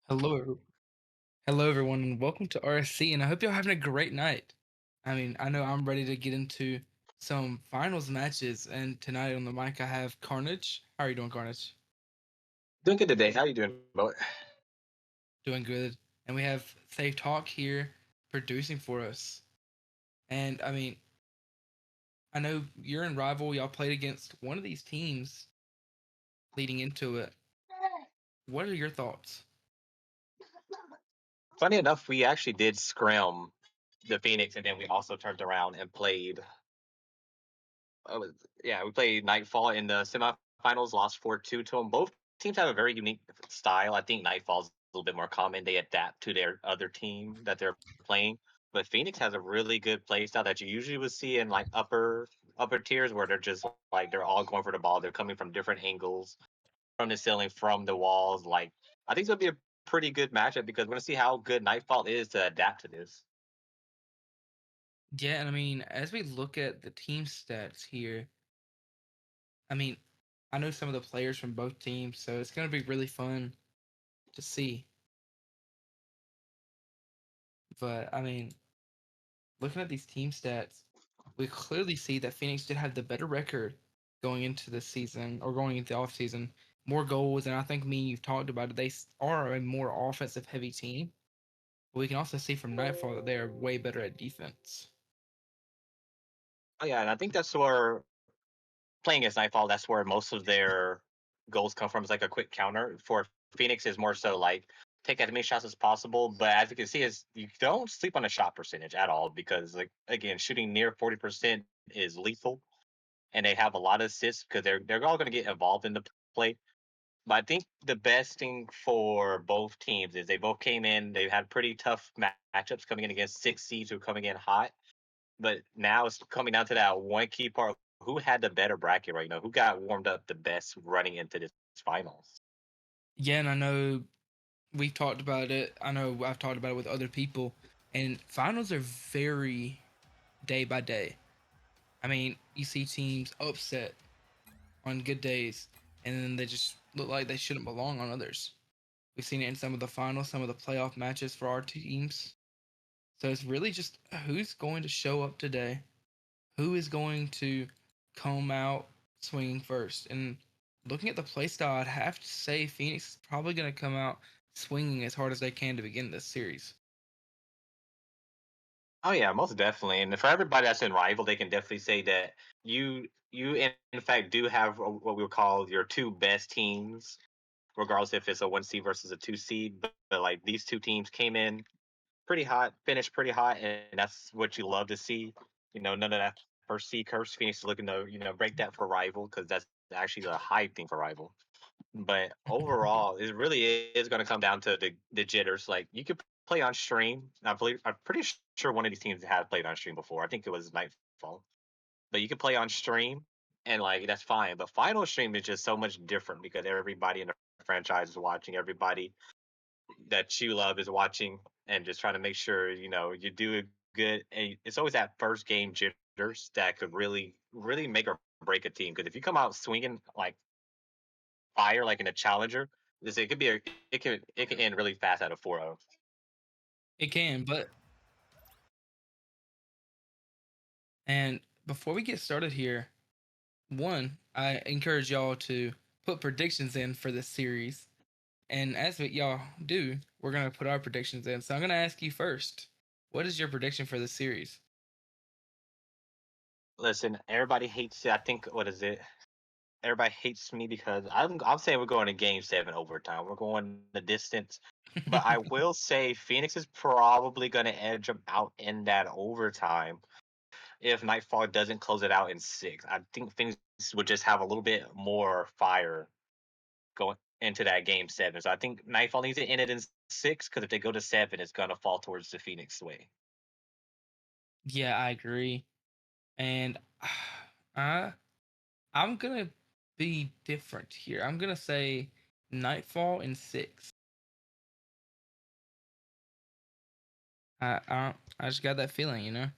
Hello, hello everyone, and welcome to RSC. And I hope y'all having a great night. I mean, I know I'm ready to get into some finals matches, and tonight on the mic I have Carnage. How are you doing, Carnage? Doing good today. How you doing, Bo? Doing good. And we have SavedHawk here producing for us. And I mean, I know you're in rival. Y'all played against one of these teams leading into it. What are your thoughts? Funny enough, we actually did scrim the Phoenix, and then we also turned around and played. Yeah, we played Nightfall in the semifinals. Lost 4-2 to them. Both teams have a very unique style. I think Nightfall's a little bit more common. They adapt to their other team that they're playing. But Phoenix has a really good play style that you usually would see in like upper tiers where they're just like they're all going for the ball. They're coming from different angles, from the ceiling, from the walls. Like I think it's gonna be a pretty good matchup because we're gonna see how good Nightfall is to adapt to this. Yeah, and I mean, as we look at the team stats here, I mean, I know some of the players from both teams, so it's going to be really fun to see. But I mean, looking at these team stats, we clearly see that Phoenix did have the better record going into the season or going into the offseason. More goals, and I think me and you've talked about it. They are a more offensive heavy team. But we can also see from Nightfall that they are way better at defense. Oh yeah, and I think that's where playing as Nightfall, that's where most of their goals come from. Is like a quick counter. For Phoenix is more so like take as many shots as possible. But as you can see, is you don't sleep on the shot percentage at all because like again, shooting near 40% is lethal, and they have a lot of assists because they're all going to get involved in the play. But I think the best thing for both teams is they both came in. They had pretty tough matchups coming in against six seeds who are coming in hot. But now it's coming down to that one key part: who had the better bracket right now? Who got warmed up the best running into this finals? Yeah, and I know we've talked about it. I know I've talked about it with other people, and finals are very day by day. I mean, you see teams upset on good days, and then they just look like they shouldn't belong on others. We've seen it in some of the finals, some of the playoff matches for our teams. So it's really just who's going to show up today, who is going to come out swinging first. And looking at the playstyle, I'd have to say Phoenix is probably going to come out swinging as hard as they can to begin this series. Oh yeah, most definitely. And for everybody that's in rival, they can definitely say that you in fact do have what we would call your two best teams, regardless if it's a one seed versus a two seed. But like these two teams came in pretty hot, finished pretty hot, and that's what you love to see. None of that first seed curse. Phoenix is looking to break that for rival because that's actually the high thing for rival. But overall, it really is going to come down to the jitters. Like you could play on stream. I'm pretty sure one of these teams had played on stream before. I think it was Nightfall. But you could play on stream, and like that's fine. But final stream is just so much different because everybody in the franchise is watching. Everybody that you love is watching, and just trying to make sure you do it good. And it's always that first game jitters that could really make or break a team. Because if you come out swinging like fire, like in a challenger, it could be it can end really fast at a 4-0. It can, but and before we get started here, one, I encourage y'all to put predictions in for this series. And as y'all do, we're gonna put our predictions in. So I'm gonna ask you first. What is your prediction for the series? Listen, everybody hates it. I think what is it? Everybody hates me because I'm saying we're going to game seven overtime. We're going the distance. But I will say Phoenix is probably going to edge them out in that overtime if Nightfall doesn't close it out in six. I think Phoenix would just have a little bit more fire going into that game seven. So I think Nightfall needs to end it in six because if they go to seven, it's going to fall towards the Phoenix way. Yeah, I agree. And I I'm gonna be different here. I'm gonna say Nightfall in six. I just got that feeling.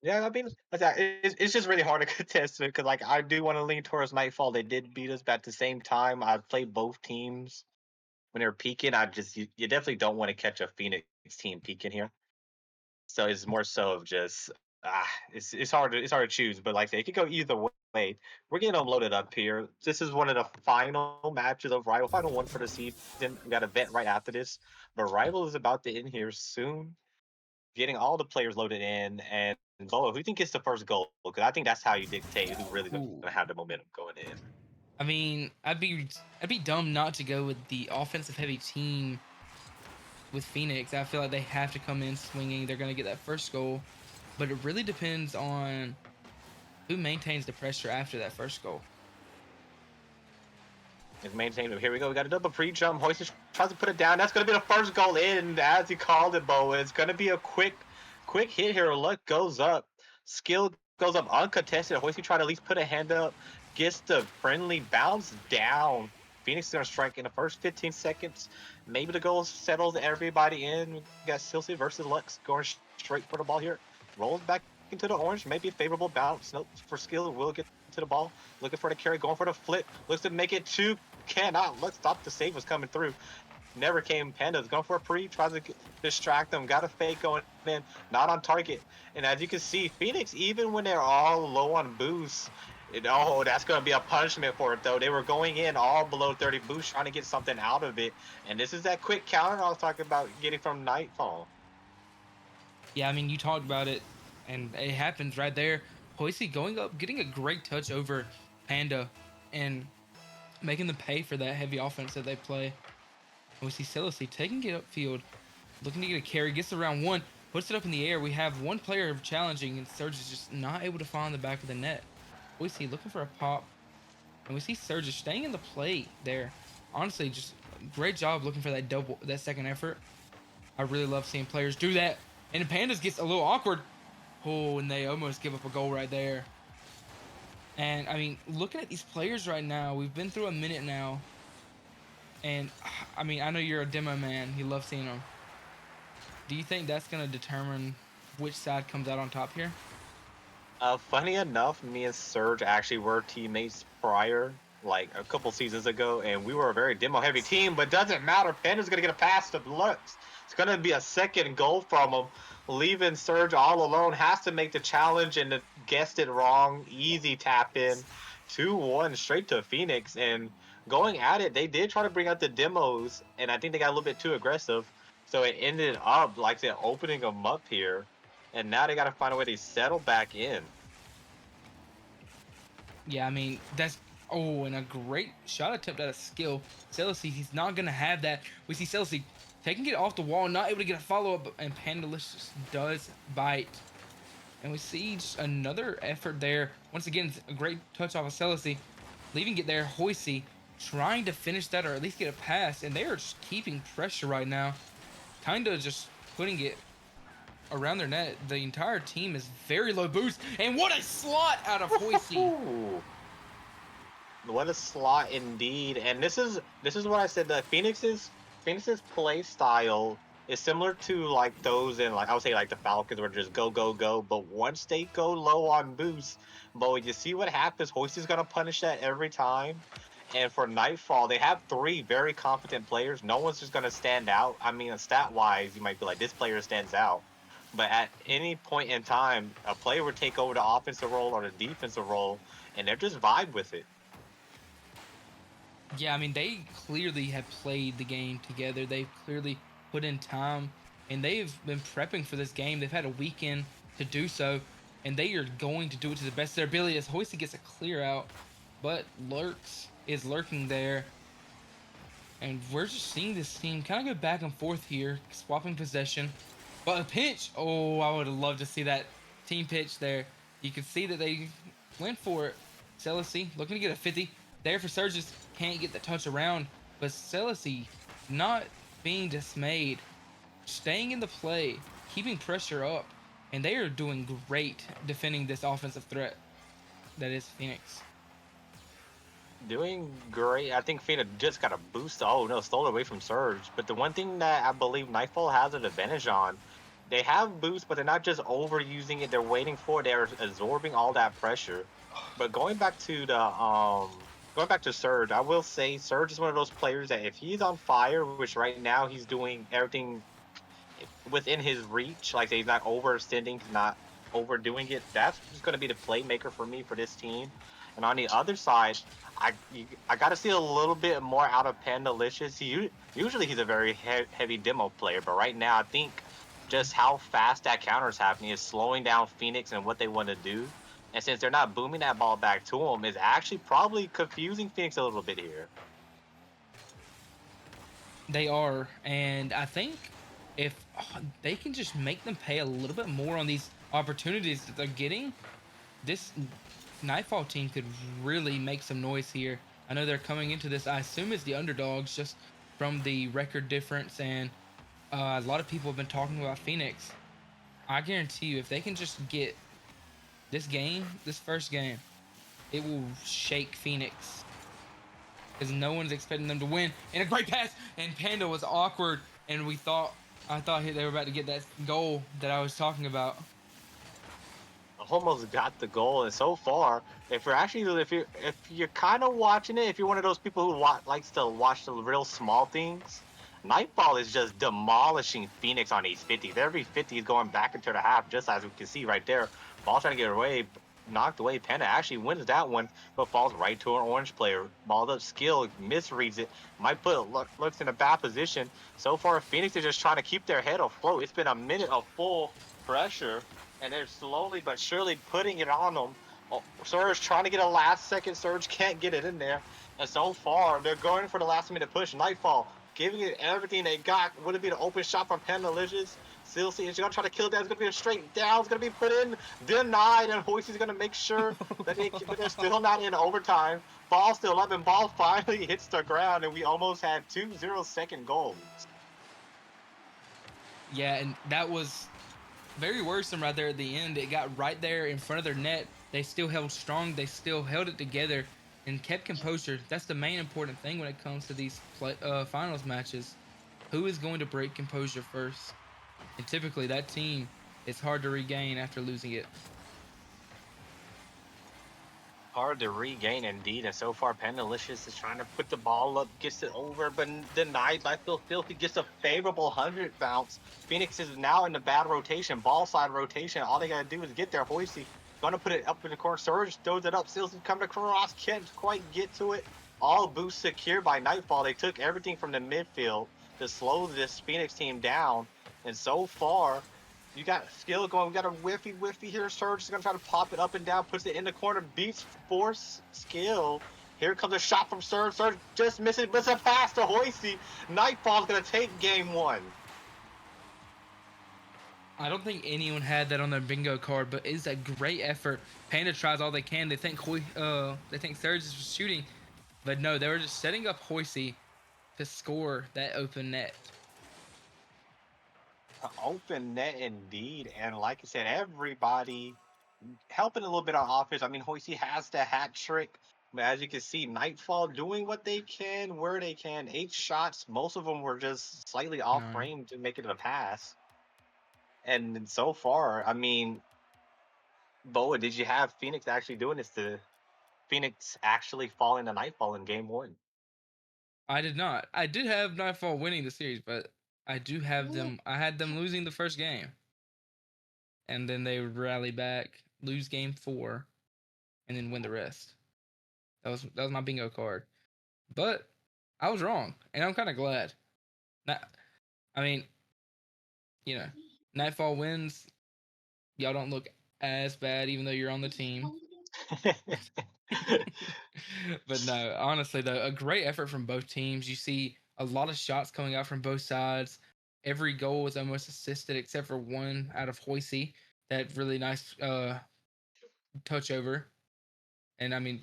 Yeah, I mean, it's just really hard to contest it because, like, I do want to lean towards Nightfall. They did beat us, but at the same time, I've played both teams when they're peaking. You definitely don't want to catch a Phoenix team peaking here. So it's more so of just it's hard to choose. But like I say, it could go either way. We're getting them loaded up here. This is one of the final matches of Rival, final one for the season. We got a bet right after this, but Rival is about to end here soon. Getting all the players loaded in, and Boa, who do you think gets the first goal? Because I think that's how you dictate who really gonna Ooh. have the momentum going in. I mean, I'd be dumb not to go with the offensive heavy team with Phoenix. I feel like they have to come in swinging. They're going to get that first goal, but it really depends on who maintains the pressure after that first goal. It's maintained. Here we go. We got a double pre-jump. Hoyci tries to put it down. That's going to be the first goal in, as he called it, Boa. It's going to be a quick hit here. Luck goes up. Skill goes up uncontested. Hoyci tried to at least put a hand up. Gets the friendly bounce down. Phoenix is going to strike in the first 15 seconds. Maybe the goal settles everybody in. We got Celiscy versus Lux going straight for the ball here. Rolls back into the orange. Maybe a favorable bounce. Nope, for skill. Will get to the ball. Looking for the carry. Going for the flip. Looks to make it two. Cannot. Let's stop. The save was coming through. Never came. Panda's going for a pre. Tries to distract them. Got a fake going in. Not on target. And as you can see, Phoenix, even when they're all low on boost, that's going to be a punishment for it, though. They were going in all below 30 boost, trying to get something out of it. And this is that quick counter I was talking about getting from Nightfall. Yeah, I mean, you talked about it, and it happens right there. Hoyci going up, getting a great touch over Panda, and making them pay for that heavy offense that they play. We see Celiscy taking it upfield, looking to get a carry, gets around one, puts it up in the air. We have one player challenging, and Surge is just not able to find the back of the net. We see looking for a pop, and we see Surge is staying in the play there. Honestly, just great job looking for that second effort. I really love seeing players do that. And the Pandas gets a little awkward. Oh, and they almost give up a goal right there. And I mean, looking at these players right now, we've been through a minute now. And I mean, I know you're a demo man. You love seeing them. Do you think that's going to determine which side comes out on top here? Funny enough, me and Serge actually were teammates prior, like a couple seasons ago, and we were a very demo-heavy team. But doesn't matter. Panda's gonna get a pass to Lux. It's gonna be a second goal from him, leaving Serge all alone. Has to make the challenge and guessed it wrong. Easy tap in, 2-1 straight to Phoenix. And going at it, they did try to bring out the demos, and I think they got a little bit too aggressive. So it ended up like they're opening them up here. And now they got to find a way to settle back in. Yeah, I mean, that's. Oh, and a great shot attempt at a skill. Celiscy, he's not going to have that. We see Celiscy taking it off the wall, not able to get a follow up, and Pandaliciously does bite. And we see just another effort there. Once again, a great touch off of Celiscy, leaving it there. Hoyci trying to finish that or at least get a pass, and they are just keeping pressure right now. Kind of just putting it around their net. The entire team is very low boost, and what a slot out of Hoyci. What a slot indeed. And this is what I said, that Phoenix's play style is similar to like those in, like I would say, like the Falcons, where just go go go. But once they go low on boost, but you see what happens. Hoyci's gonna punish that every time. And for Nightfall, they have three very competent players. No one's just gonna stand out. I mean, stat wise, you might be like, this player stands out. But at any point in time, a player would take over the offensive role or the defensive role, and they're just vibe with it. Yeah, I mean, they clearly have played the game together. They've clearly put in time, and they've been prepping for this game. They've had a weekend to do so, and they are going to do it to the best of their ability as Hoyci gets a clear out. But Lurx is lurking there, and we're just seeing this team kind of go back and forth here, swapping possession. But a pinch! Oh, I would have loved to see that team pitch there. You can see that they went for it. Celiscy looking to get a 50. There for Surges, can't get the touch around. But Celiscy not being dismayed, staying in the play, keeping pressure up. And they are doing great defending this offensive threat that is Phoenix. Doing great. I think Fina just got a boost. Oh no, stole it away from Surge. But the one thing that I believe Nightfall has an advantage on they have boost, but they're not just overusing it. They're waiting for it. They're absorbing all that pressure. But going back to Surge, I will say Surge is one of those players that if he's on fire, which right now he's doing everything within his reach, like he's not overextending, he's not overdoing it. That's just going to be the playmaker for me for this team. And on the other side, I got to see a little bit more out of Pandalicious. Usually he's a very heavy demo player, but right now I think just how fast that counter is happening is slowing down Phoenix and what they want to do. And since they're not booming that ball back to him, is actually probably confusing Phoenix a little bit here. They are, and I think if they can just make them pay a little bit more on these opportunities that they're getting, this Nightfall team could really make some noise here. I know they're coming into this, I assume, as the underdogs just from the record difference, and a lot of people have been talking about Phoenix. I guarantee you, if they can just get this game, this first game, it will shake Phoenix because no one's expecting them to win. And a great pass, and Panda was awkward, and I thought they were about to get that goal that I was talking about. Almost got the goal, and so far, if you're kind of watching it, if you're one of those people who likes to watch the real small things, Nightfall is just demolishing Phoenix on these 50s. Every 50 is going back into the half, just as we can see right there. Ball trying to get away, knocked away. Panda actually wins that one, but falls right to an orange player. Ball up skill, misreads it, might put looks in a bad position. So far, Phoenix is just trying to keep their head afloat. It's been a minute of full pressure, and they're slowly but surely putting it on them. Oh, Surge trying to get a last second surge, can't get it in there. And so far, they're going for the last minute push. Nightfall giving it everything they got. Would it be the open shot from Pandaliciously? Celiscy is going to try to kill that. It's going to be a straight down. It's going to be put in, denied, and hoyci is going to make sure that they're still not in overtime. Ball still up, and ball finally hits the ground, and we almost had 2 0-second goals. Yeah, and that was very worrisome right there at the end. It got right there in front of their net. They still held strong. They still held it together and kept composure. That's the main important thing when it comes to these finals matches. Who is going to break composure first? And typically that team is hard to regain after losing it. Hard to regain indeed, and so far Pandaliciously is trying to put the ball up, gets it over, but denied by Phil Filthy, gets a favorable 100 bounce. Phoenix is now in the bad rotation, ball side rotation. All they gotta do is get there. hoyci gonna put it up in the corner. Surge throws it up, Seals coming across, can't quite get to it. All boosts secured by Nightfall. They took everything from the midfield to slow this Phoenix team down, and so far you got skill going. We got a whiffy here. Surge is going to try to pop it up and down. Puts it in the corner. Beats force skill. Here comes a shot from Surge. Surge just misses, but it's a pass to hoyci. Nightfall's going to take game one. I don't think anyone had that on their bingo card, but it's a great effort. Panda tries all they can. They think Surge is shooting, but no, they were just setting up hoyci to score that open net. Open net indeed, and like I said, everybody helping a little bit on offense. I mean, hoyci has the hat trick, but as you can see, Nightfall doing what they can, where they can. 8 shots, most of them were just slightly off frame to make it a pass. And so far, I mean, Boa, did you have Phoenix actually doing this to Phoenix actually falling to Nightfall in game one? I did not. I did have Nightfall winning the series, but I do have them. I had them losing the first game, and then they would rally back, lose game 4, and then win the rest. That was my bingo card, but I was wrong, and I'm kind of glad. I mean, Nightfall wins. Y'all don't look as bad, even though you're on the team. But no, honestly though, a great effort from both teams. You see a lot of shots coming out from both sides. Every goal was almost assisted except for one out of hoyci. That really nice touch over. And I mean,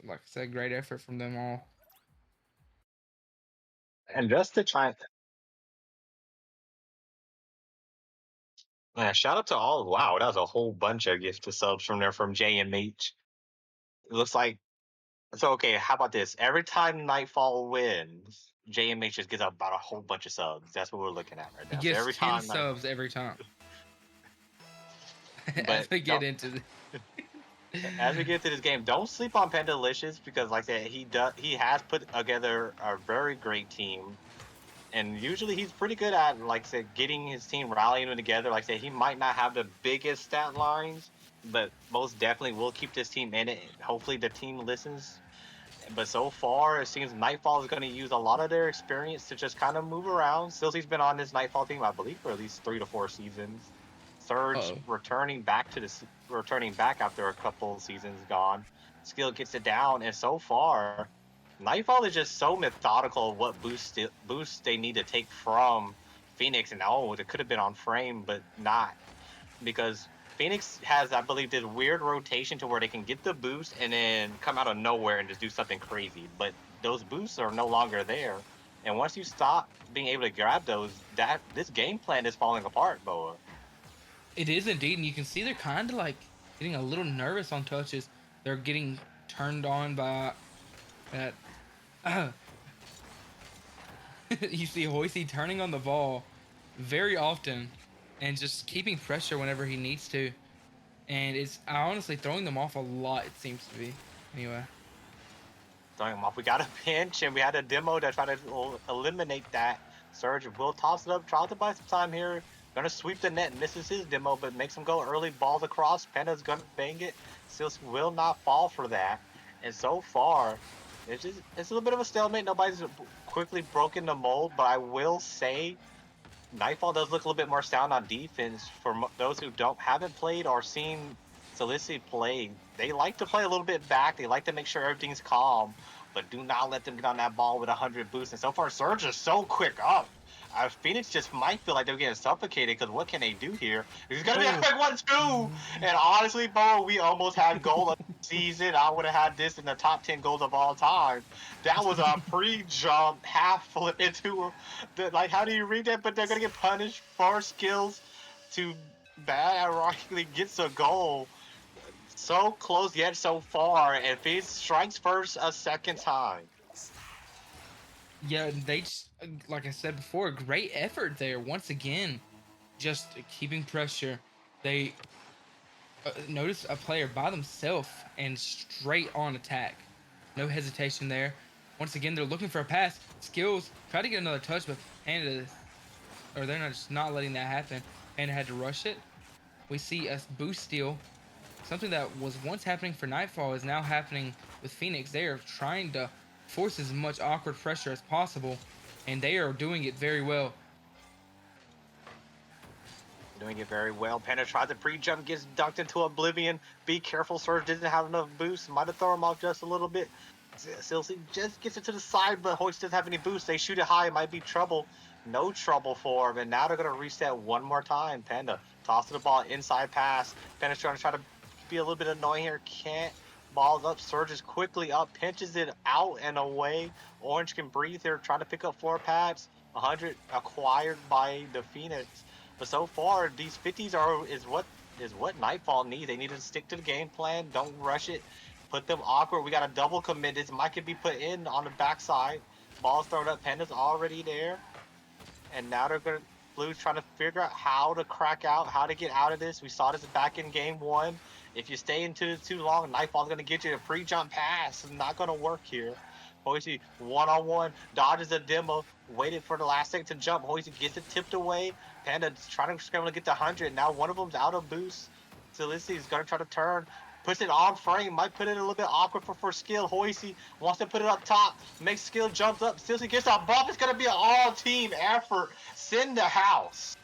like I said, great effort from them all. And just to try, shout out to all. Wow, that was a whole bunch of gifted subs from there from JMH. It looks like so. Okay, how about this? Every time Nightfall wins, JMH just gets about a whole bunch of subs. That's what we're looking at right He now. So gets every 10 time, subs every time. As But we get don't, into the as we get to this game, don't sleep on Pandalicious because, like I said, he has put together a very great team, and usually he's pretty good at, like I said, getting his team rallying them together. Like I said, he might not have the biggest stat lines, but most definitely will keep this team in it. Hopefully, the team listens. But so far, it seems Nightfall is going to use a lot of their experience to just kind of move around. Silsy's been on this Nightfall team, I believe, for at least 3 to 4 seasons. Surge oh, returning back after a couple seasons gone. Skill gets it down, and so far, Nightfall is just so methodical of what boosts they need to take from Phoenix. And oh, it could have been on frame, but not, because Phoenix has, I believe, this weird rotation to where they can get the boost and then come out of nowhere and just do something crazy. But those boosts are no longer there. And once you stop being able to grab those, that this game plan is falling apart, Boa. it is indeed, and you can see they're kind of like getting a little nervous on touches. They're getting turned on by that. You see hoyci turning on the ball very often and just keeping pressure whenever he needs to. And it's honestly throwing them off a lot, it seems to be. Anyway. Throwing them off. We got a pinch, and we had a demo to try to eliminate that. Surge will toss it up, tries to buy some time here. Gonna sweep the net, misses his demo, but makes him go early. Balls across. Panda's gonna bang it. Seals will not fall for that. And so far, it's a little bit of a stalemate. Nobody's quickly broken the mold, but I will say Nightfall does look a little bit more sound on defense. For those who haven't played or seen Celiscy play, they like to play a little bit back. They like to make sure everything's calm, but do not let them get on that ball with 100 boosts. And so far, Surge is so quick up. Phoenix just might feel like they're getting suffocated, because what can they do here? It's gonna be a Oh. quick 1-2. And honestly, Bo, we almost had goal of the season. I would have had this in the top 10 goals of all time. That was a pre-jump half flip into like, how do you read that? But they're gonna get punished for skills to bad ironically gets a goal. So close yet so far, and Phoenix strikes first a second time. Yeah, they just, like I said before, great effort there. Once again, just keeping pressure. They notice a player by themselves and straight on attack. No hesitation there. Once again, they're looking for a pass. Skills, try to get another touch, but Panda, or they're not just not letting that happen. Panda had to rush it. We see a boost steal. Something that was once happening for Nightfall is now happening with Phoenix. They are trying to force as much awkward pressure as possible, and they are doing it very well. Doing it very well. Panda tries the pre-jump, gets dunked into oblivion. Be careful, Surge didn't have enough boost. Might have thrown him off just a little bit. Celiscy just gets it to the side, but Hoist doesn't have any boost. They shoot it high, it might be trouble. No trouble for him, and now they're going to reset one more time. Panda tosses the ball, inside pass. Panda's trying to be a little bit annoying here. Can't. Balls up, surges quickly up, pinches it out and away. Orange can breathe here, trying to pick up floor pads. 100 acquired by the Phoenix. But so far, these 50s is what Nightfall needs. They need to stick to the game plan. Don't rush it. Put them awkward. We got a double commit. This might could be put in on the backside. Ball's thrown up. Panda's already there. And now they're gonna Blues trying to figure out how to crack out, how to get out of this. We saw this back in game one. If you stay into it too long, Nightfall's gonna get you a pre-jump pass. It's not gonna work here. hoyci one-on-one, dodges a demo, waited for the last second to jump. hoyci gets it tipped away. Panda trying to scramble to get the 100. Now one of them's out of boost. Celiscy is gonna try to turn. Puts it on frame, might put it a little bit awkward for skill. hoyci wants to put it up top, makes skill, jumps up. Celiscy gets a bump. It's gonna be an all-team effort. Send the house.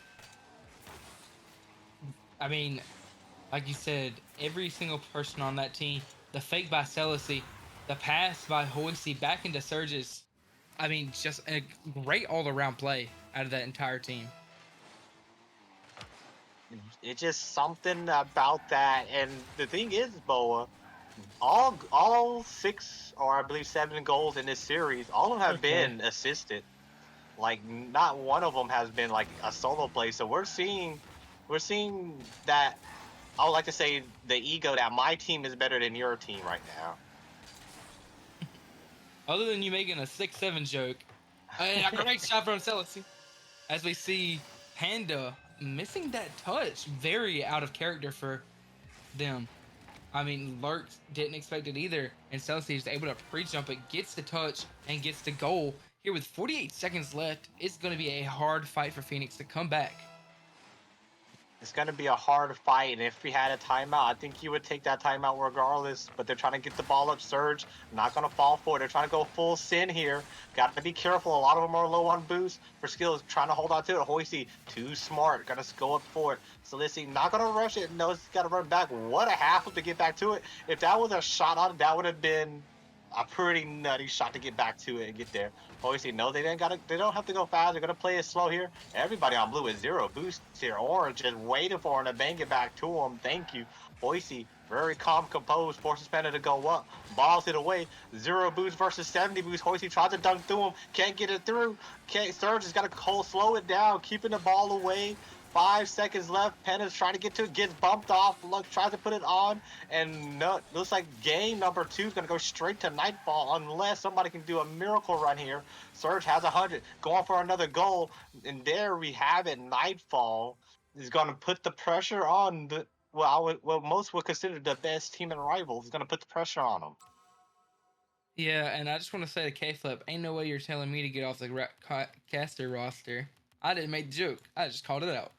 I mean, like you said, every single person on that team, the fake by Celiscy, the pass by hoyci back into Surges. I mean, just a great all-around play out of that entire team. It's just something about that. And the thing is, Boa, all 6 or I believe 7 goals in this series, all of them have Okay. been assisted. Like, not one of them has been like a solo play. So we're seeing that. I would like to say the ego that my team is better than your team right now. Other than you making a 6-7 joke, a great shot from Celiscy. As we see Panda missing that touch, very out of character for them. I mean, lurx didn't expect it either, and Celiscy is able to pre-jump it, gets the touch, and gets the goal. Here with 48 seconds left, it's going to be a hard fight for Phoenix to come back. It's going to be a hard fight, and if we had a timeout, I think you would take that timeout regardless. But they're trying to get the ball up. Surge, not going to fall for it. They're trying to go full sin here. Got to be careful. A lot of them are low on boost for skills, trying to hold on to it. hoyci, too smart, going to go up for it. Celiscy, not going to rush it. No, he's got to run back. What a half to get back to it. If that was a shot on it, that would have been a pretty nutty shot to get back to it and get there. hoyci, no, they don't have to go fast. They're gonna play it slow here. Everybody on blue is 0 boost here. Orange just waiting for him to bang it back to him. Thank you. hoyci, very calm, composed, forces Panda to go up. Balls it away. 0 boost versus 70 boost. hoyci tries to dunk through him. Can't get it through. Surge has got to slow it down, keeping the ball away. 5 seconds left. Panda's trying to get to it, gets bumped off. Look, tries to put it on, and no, looks like game number 2 is going to go straight to Nightfall unless somebody can do a miracle run here. Surge has 100, going for another goal, and there we have it. Nightfall is going to put the pressure on the what most would consider the best team in Rivals. Is going to put the pressure on them. Yeah, and I just want to say to K-Flip, ain't no way you're telling me to get off the caster roster. I didn't make the joke. I just called it out.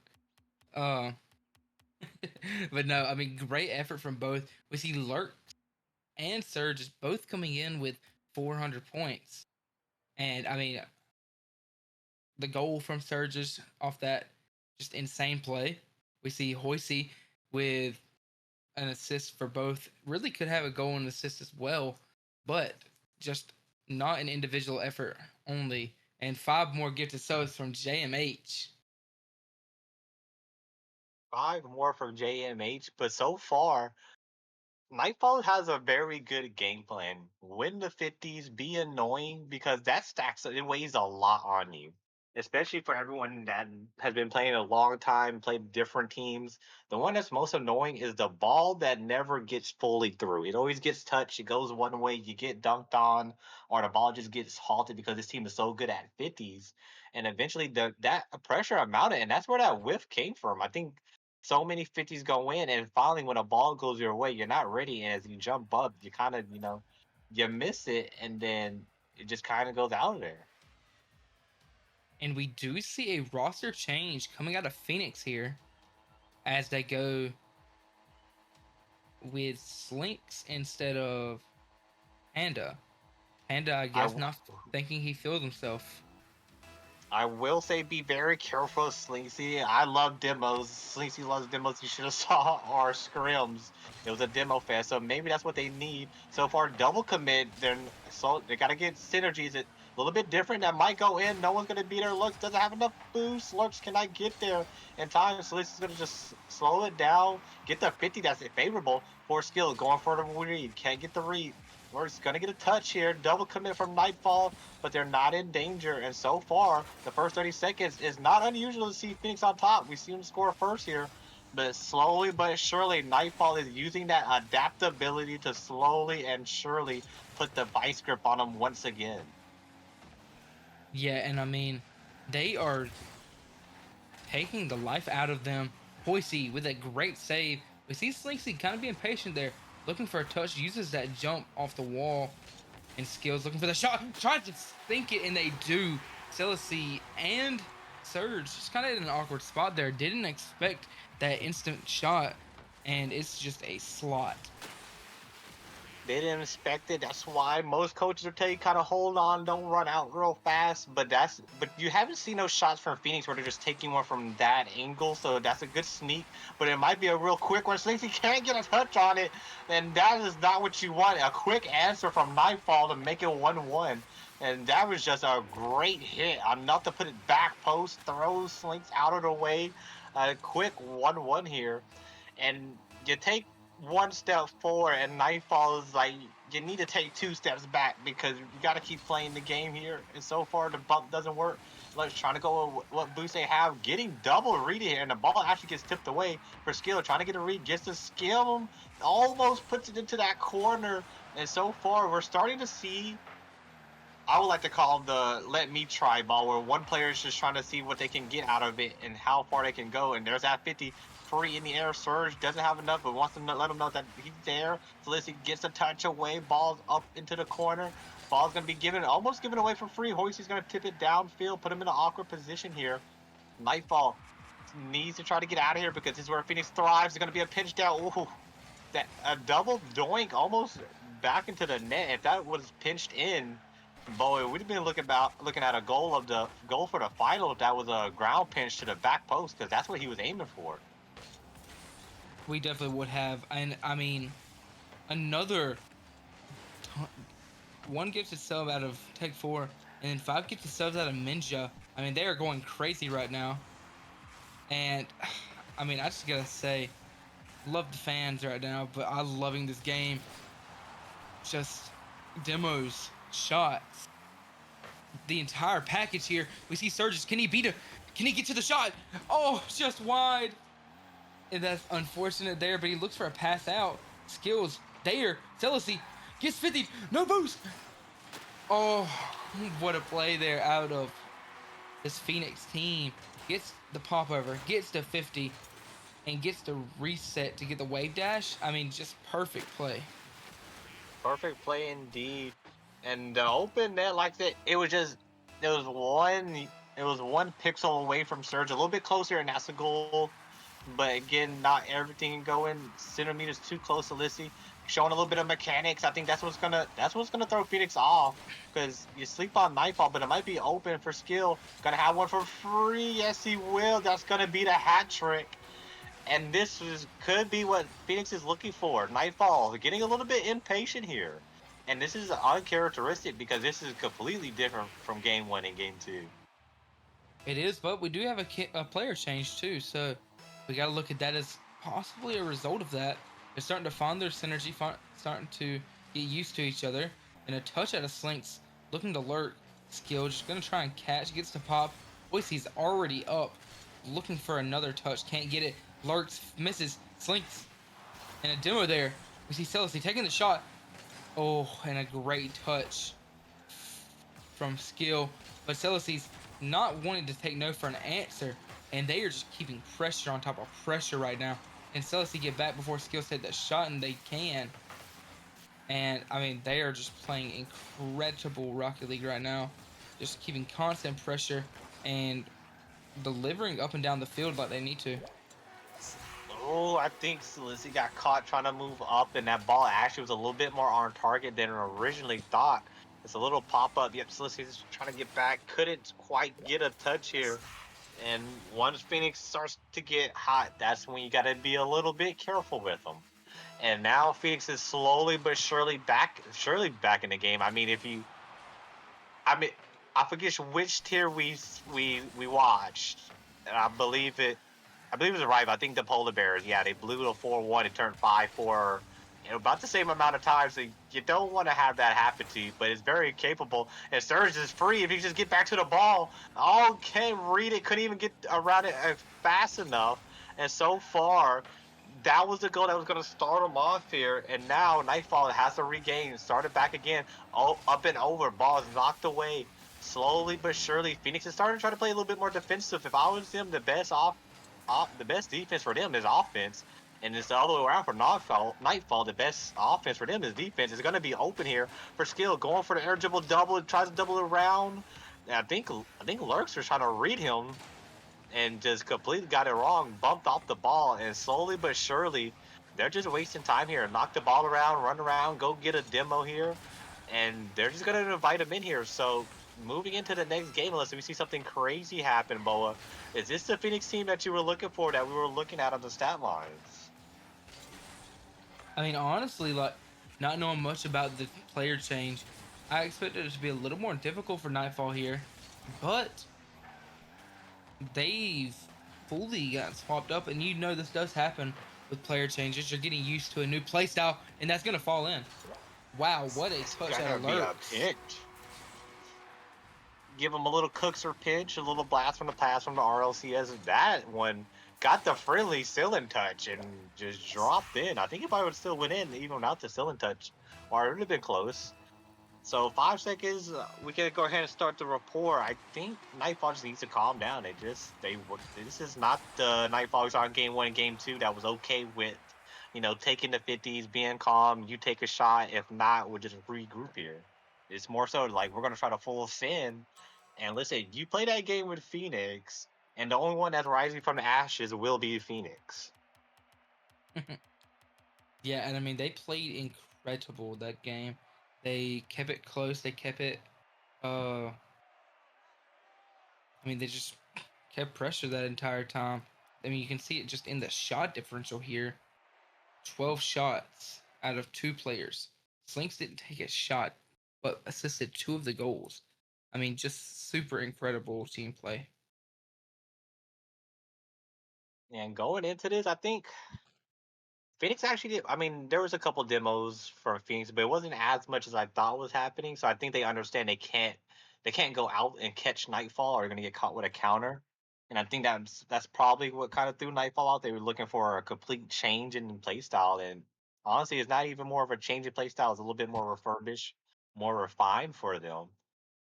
But no, I mean, great effort from both. We see lurx and Surge both coming in with 400 points. And I mean, the goal from Surges off that, just insane play. We see hoyci with an assist for both. Really could have a goal and assist as well, but just not an individual effort only. And 5 more gifted subs from JMH. 5 more from JMH, but so far, Nightfall has a very good game plan. Win the 50s, be annoying, because that stacks, it weighs a lot on you. Especially for everyone that has been playing a long time, played different teams. The one that's most annoying is the ball that never gets fully through. It always gets touched, it goes one way, you get dunked on, or the ball just gets halted because this team is so good at 50s. And eventually that pressure mounted, and that's where that whiff came from. I think so many 50s go in, and finally when a ball goes your way, you're not ready, and as you jump up, you kind of, you miss it, and then it just kind of goes out of there. And we do see a roster change coming out of Phoenix here as they go with Slinkx instead of Panda. Panda, I guess, not thinking he feels himself. I will say be very careful of Slinkxyz. I love demos. Slinkxyz loves demos. You should have saw our scrims. It was a demo fest, so maybe that's what they need. So far, double commit. They gotta get synergies. A little bit different. That might go in. No one's gonna beat her. Lurx doesn't have enough boost. Lurx cannot get there in time. So this is gonna just slow it down. Get the 50 that's favorable for skill. Going for the read. Can't get the read. We're going to get a touch here. Double commit from Nightfall, but they're not in danger. And so far, the first 30 seconds is not unusual to see Phoenix on top. We see them score first here. But slowly but surely, Nightfall is using that adaptability to slowly and surely put the vice grip on them once again. Yeah, and I mean, they are taking the life out of them. hoyci with a great save. We see Slinkxyz kind of being patient there, looking for a touch, uses that jump off the wall and skills, looking for the shot, trying to think it, and they do. Celiscy and Surge just kind of in an awkward spot there. Didn't expect that instant shot, and it's just a slot. They didn't expect it. That's why most coaches are telling you kind of hold on, don't run out real fast. But you haven't seen those shots from Phoenix where they're just taking one from that angle. So that's a good sneak. But it might be a real quick one. Slinkxyz can't get a touch on it, and that is not what you want. A quick answer from Nightfall to make it 1-1. And that was just a great hit. Enough to put it back post, throws Slinkx out of the way. A quick 1-1 here. And you take one step forward, and Nightfall is like, you need to take 2 steps back because you got to keep playing the game here. And so far, the bump doesn't work. Let's trying to go with what boost they have, getting double read here, and the ball actually gets tipped away for skill. Trying to get a read, gets to skill, almost puts it into that corner. And so far, we're starting to see I would like to call the "let me try" ball, where one player is just trying to see what they can get out of it and how far they can go. And there's that 50 free in the air. Surge doesn't have enough, but wants to let him know that he's there. Celiscy gets a touch away. Ball's up into the corner. Ball's gonna be almost given away for free. hoyci's gonna tip it downfield, put him in an awkward position here. Nightfall needs to try to get out of here because this is where Phoenix thrives. It's gonna be a pinch down. Ooh, that a double doink almost back into the net. If that was pinched in, boy, we'd have been looking at a goal for the final if that was a ground pinch to the back post, because that's what he was aiming for. We definitely would have. And I mean, another one gifted sub out of Tech 4, and then 5 gifted subs out of Ninja. I mean, they are going crazy right now. And I mean, I just gotta say, love the fans right now, but I'm loving this game. Just demos, shots, the entire package here. We see Surges. Can he beat it? Can he get to the shot? Oh, just wide. And that's unfortunate there, but he looks for a pass out. Skills there. Celiscy gets 50. No boost. Oh, what a play there out of this Phoenix team. Gets the pop over, gets to 50, and gets to reset to get the wave dash. I mean, just perfect play. Perfect play indeed. And the open net like that, it was one pixel away from Surge, a little bit closer, and that's a goal. But again, not everything going centimeters too close to Lissy. Showing a little bit of mechanics. I think that's what's gonna throw Phoenix off. Because you sleep on Nightfall, but it might be open for skill. Gonna have one for free. Yes, he will. That's gonna be the hat trick. And could be what Phoenix is looking for. Nightfall getting a little bit impatient here. And this is uncharacteristic because this is completely different from game 1 and game 2. It is, but we do have a player change too, so we got to look at that as possibly a result of that. They're starting to find their synergy, starting to get used to each other. And a touch out of Slinkx, looking to lurk. Skill, just going to try and catch, gets to pop. hoyci's already up, looking for another touch, can't get it. Lurks, misses, Slinkx, and a demo there. We see Celiscy taking the shot. Oh, and a great touch from Skill. But Celiscy's not wanting to take no for an answer, and they are just keeping pressure on top of pressure right now. And Celiscy get back before Skill said that shot, and they can. And I mean, they are just playing incredible Rocket League right now, just keeping constant pressure and delivering up and down the field like they need to. Oh, I think Celiscy got caught trying to move up, and that ball actually was a little bit more on target than originally thought. It's a little pop-up. Yep, Celiscy's trying to get back. Couldn't quite get a touch here. And once Phoenix starts to get hot, that's when you got to be a little bit careful with them. And now Phoenix is slowly but surely back in the game. I mean, I forget which tier we watched. And I believe it was a rival. I think the Polar Bears. Yeah, they blew a 4-1 and turned 5-4. About the same amount of time. So you don't want to have that happen to you, but it's very capable. And Surge is free if you just get back to the ball. Oh, can't read it. Couldn't even get around it fast enough. And so far, that was the goal that was going to start him off here. And now Nightfall has to regain. Started back again. Oh, up and over. Ball is knocked away. Slowly but surely, Phoenix is starting to try to play a little bit more defensive. If I was them, the best defense for them is offense. And it's the other way around for Nightfall. The best offense for them is defense. It's going to be open here for Skill. Going for the air dribble double. Tries to double around. And I think lurx was trying to read him and just completely got it wrong. Bumped off the ball. And slowly but surely, they're just wasting time here. Knock the ball around, run around, go get a demo here. And they're just going to invite him in here. So moving into the next game, unless we see something crazy happen, Boa, is this the Phoenix team that you were looking for, that we were looking at on the stat lines? I mean, honestly, like, not knowing much about the player change, I expected it to be a little more difficult for Nightfall here, but they've fully got swapped up, and you know this does happen with player changes. You're getting used to a new playstyle, and that's going to fall in. Wow, what a touch out of lurx. Give him a little cookser pitch, a little blast from the pass from the RLC, as that one got the friendly ceiling touch and just dropped in. I think he probably would still went in even without the ceiling touch, or it would have been close. So 5 seconds, we can go ahead and start the rapport. I think Nightfall just needs to calm down. This is not the Nightfall we saw in game 1 and game 2 that was okay with, taking the 50s, being calm. You take a shot. If not, we'll just regroup here. It's more so like we're gonna try to full send. And listen, you play that game with Phoenix, and the only one that's rising from the ashes will be Phoenix. Yeah, and I mean they played incredible that game. They kept it close. They kept it. I mean they just kept pressure that entire time. I mean you can see it just in the shot differential here. 12 shots out of 2 players. Slinks didn't take a shot, but assisted 2 of the goals. I mean, just super incredible team play. And going into this, I think Phoenix actually did. I mean, there was a couple demos from Phoenix, but it wasn't as much as I thought was happening. So I think they understand they can't go out and catch Nightfall, or they're gonna get caught with a counter. And I think that's probably what kind of threw Nightfall out. They were looking for a complete change in playstyle, and honestly, it's not even more of a change in playstyle. It's a little bit more refurbished, more refined for them.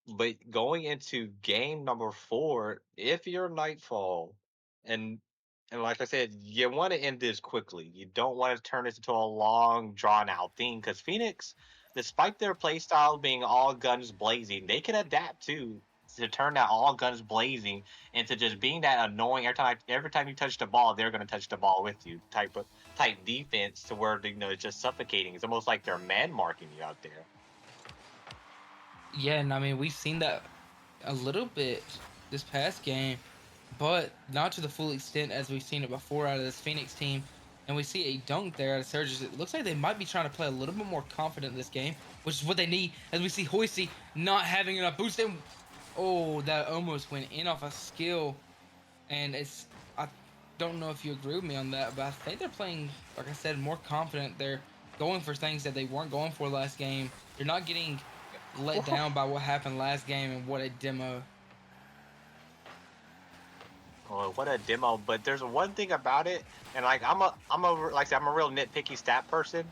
But going into game number 4, if you're Nightfall, and and like I said, you want to end this quickly. You don't want to turn this into a long, drawn out thing because Phoenix, despite their playstyle being all guns blazing, they can adapt too to turn that all guns blazing into just being that annoying every time you touch the ball, they're gonna touch the ball with you type defense to where it's just suffocating. It's almost like they're man marking you out there. Yeah, and I mean, we've seen that a little bit this past game, but not to the full extent as we've seen it before out of this Phoenix team. And we see a dunk there out of Surges. It looks like they might be trying to play a little bit more confident in this game, which is what they need. As we see hoyci not having enough boost. And oh, that almost went in off a skill. And I don't know if you agree with me on that, but I think they're playing, like I said, more confident. They're going for things that they weren't going for last game. They're not getting let down by what happened last game and what a demo. Oh, what a demo! But there's one thing about it, and like like I said, I'm a real nitpicky stat person.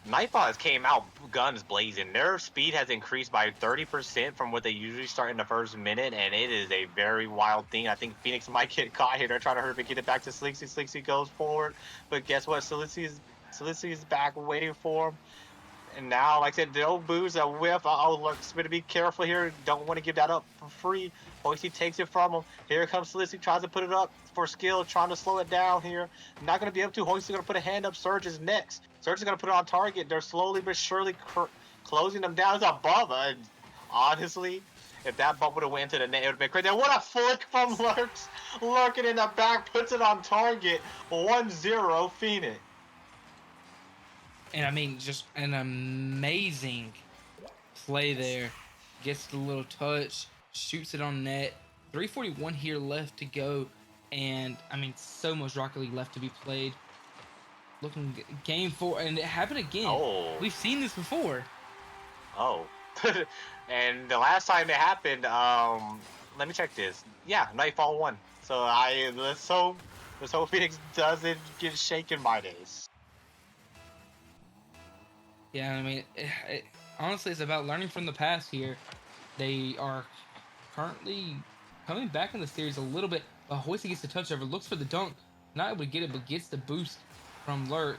Nightfall has came out guns blazing. Their speed has increased by 30% from what they usually start in the first minute, and it is a very wild thing. I think Phoenix might get caught here. They're trying to hurry get it back to Slinkxyz. Slinkxyz goes forward, but guess what? Celiscy is back waiting for him. And now, like I said, the old booze, a whiff. Oh, look, better be careful here. Don't want to give that up for free. hoyci takes it from him. Here comes Celiscy, tries to put it up for skill, trying to slow it down here. Not going to be able to. hoyci's going to put a hand up. Surge is next. Surge is going to put it on target. They're slowly but surely closing them down. It's above. Honestly, if that bump would have went into the net, it would have been crazy. And what a flick from Lurx. Lurking in the back, puts it on target. 1-0 Phoenix. And I mean, just an amazing play there. Gets the little touch, shoots it on net. 3:41 here left to go. And I mean, so much Rocket League left to be played. Looking game 4, and it happened again. Oh. We've seen this before. Oh. And the last time it happened, let me check this. Yeah, Nightfall won. So let's hope Phoenix doesn't get shaken by this. Yeah, I mean, honestly, it's about learning from the past here. They are currently coming back in the series a little bit. But hoyci gets the touch over, looks for the dunk, not able to get it, but gets the boost from lurx.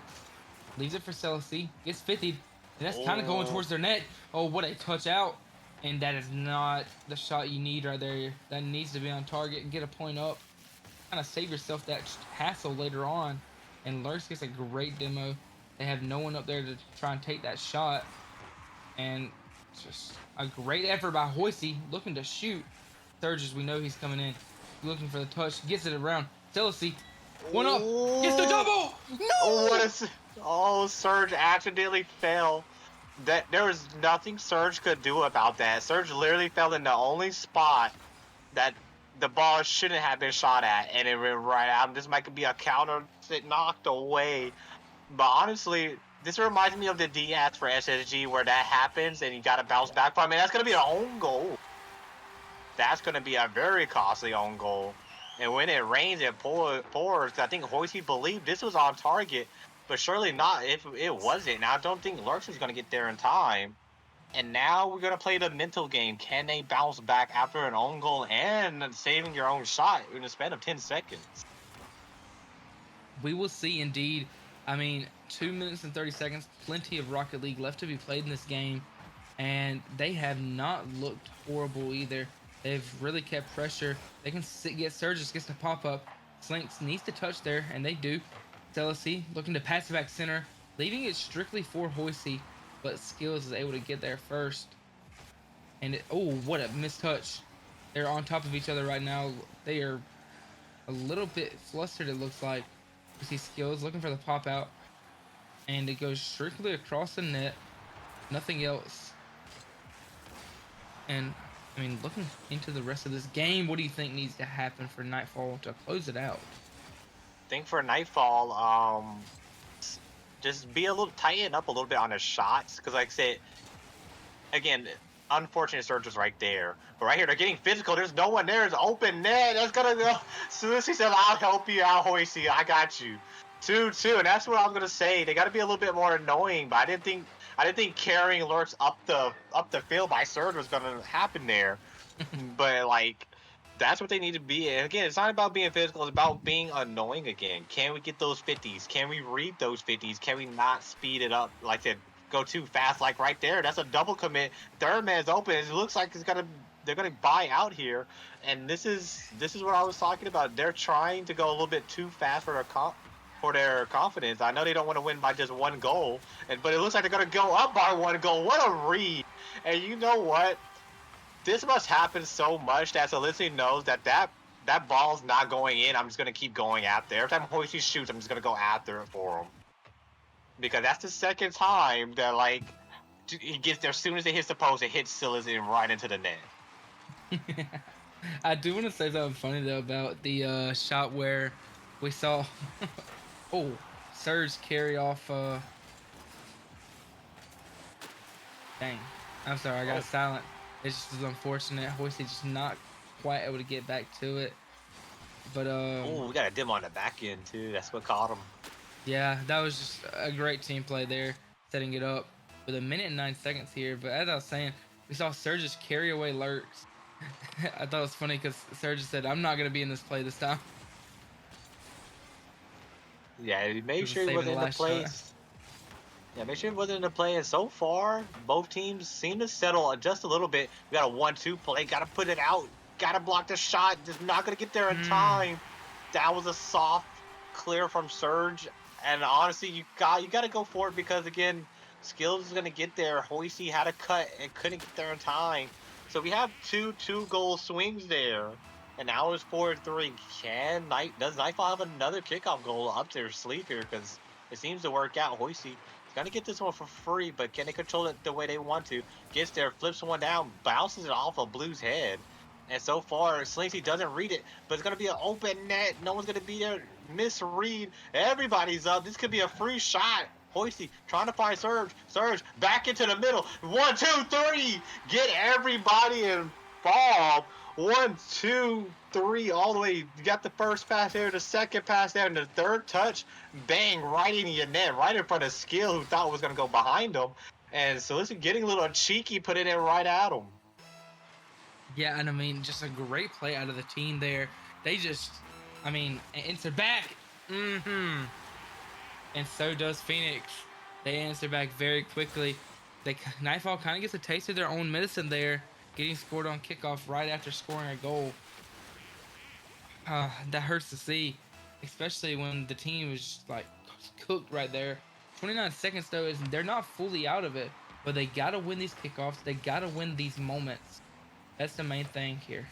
Leaves it for Celiscy, gets 50, and that's kind of going towards their net. Oh, what a touch out. And that is not the shot you need right there. That needs to be on target and get a point up. Kind of save yourself that hassle later on. And lurx gets a great demo. They have no one up there to try and take that shot. And just a great effort by hoyci, looking to shoot. Surges, we know he's coming in. Looking for the touch, gets it around. Celiscy, one up, gets the double! No! Surge accidentally fell. There was nothing Surge could do about that. Surge literally fell in the only spot that the ball shouldn't have been shot at, and it went right out. This might be a counter that knocked away. But honestly, this reminds me of the DS for SSG where that happens and you gotta bounce back from it. That's gonna be an own goal. That's gonna be a very costly own goal. And when it rains, it pours. I think hoyci believed this was on target, but surely not if it wasn't. Now I don't think lurx is gonna get there in time. And now we're gonna play the mental game. Can they bounce back after an own goal and saving your own shot in a span of 10 seconds? We will see indeed. I mean, 2 minutes and 30 seconds, plenty of Rocket League left to be played in this game, and they have not looked horrible either. They've really kept pressure. They can get Surges gets to pop up. Slinks needs to touch there, and they do. Celiscy looking to pass it back center, leaving it strictly for hoyci, but Skills is able to get there first. And oh, what a mistouch. They're on top of each other right now. They are a little bit flustered, it looks like. You see Skills looking for the pop out, and it goes strictly across the net, nothing else. And I mean, looking into the rest of this game, what do you think needs to happen for Nightfall to close it out? I think for Nightfall, just be a little tighten up a little bit on his shots, because like I said, again, unfortunate Surge was right there. But right here, they're getting physical. There's no one there. It's open net. That's gonna go. Celiscy said, "I'll help you out, hoyci. I got you." 2-2, and that's what I'm gonna say. They got to be a little bit more annoying. But I didn't think carrying lurx up the field by Surge was gonna happen there. But like, that's what they need to be. And again, it's not about being physical. It's about being annoying again. Can we get those 50s? Can we read those 50s? Can we not speed it up? Like I said, go too fast. Like right there, that's a double commit. Third man's open. It looks like they're gonna buy out here. And this is what I was talking about. They're trying to go a little bit too fast for their confidence. I know they don't want to win by just one goal, but it looks like they're gonna go up by one goal. What a read! And you know what? This must happen so much that Celiscy knows that ball's not going in. I'm just gonna keep going after. Every time hoyci shoots, I'm just gonna go after it for him, because that's the second time that like he gets there. As soon as it hits the post, it hits Celiscy right into the net. I do want to say something funny though about the shot where we saw oh, Surge carry off dang. I'm sorry, I got silent. It's just unfortunate. hoyci just not quite able to get back to it. But Oh, we got a dim on the back end too. That's what caught him. yeah, that was just a great team play there, setting it up with 1 minute and 9 seconds here. But as I was saying, we saw Surge just carry away lurx. I thought it was funny because Surge said, "I'm not gonna be in this play this time." Yeah, make sure he Saving wasn't in the play. shot. Yeah, make sure he wasn't in the play. And so far, both teams seem to settle just a little bit. We got a 1-2 play. Got to put it out. Got to block the shot. Just not gonna get there in time. That was a soft clear from Surge. And honestly, you got to go for it, because again, Skills is gonna get there. hoyci had a cut and couldn't get there in time. So we have two goal swings there. And now it's 4-3. Does Nightfall have another kickoff goal up their sleeve here? Because it seems to work out. hoyci gonna get this one for free, but can they control it the way they want to? Gets there, flips one down, bounces it off of Blue's head. And so far, Slinkxyz doesn't read it, but it's gonna be an open net. No one's gonna be there. Misread. Everybody's up. This could be a free shot. hoyci trying to find Surge. Surge back into the middle. 1, 2, 3. Get everybody involved. 1, 2, 3, all the way. You got the first pass there, the second pass there, and the third touch, bang, right in your net, right in front of Skill, who thought was going to go behind him. And so this is getting a little cheeky, putting it right at him. Yeah, and I mean, just a great play out of the team there. They just, I mean, answer back. And so does Phoenix. They answer back very quickly. Nightfall kind of gets a taste of their own medicine there, getting scored on kickoff right after scoring a goal. That hurts to see, especially when the team is like cooked right there. 29 seconds though, is they're not fully out of it, but they gotta win these kickoffs. They gotta win these moments. That's the main thing here.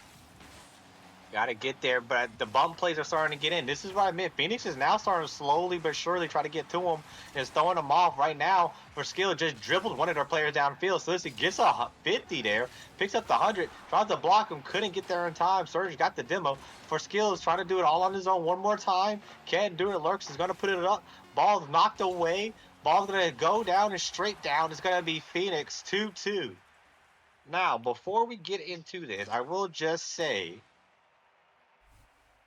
Got to get there, but the bump plays are starting to get in. This is what I meant. Phoenix is now starting to slowly but surely try to get to him, and is throwing them off right now. For Skill just dribbled one of their players downfield. So this gets a 50 there, picks up the 100, tries to block him, couldn't get there in time. Surge got the demo. For Skill is trying to do it all on his own one more time. Can't do it. lurx is going to put it up. Ball's knocked away. Ball's going to go down and straight down. It's going to be Phoenix 2-2. Now, before we get into this, I will just say,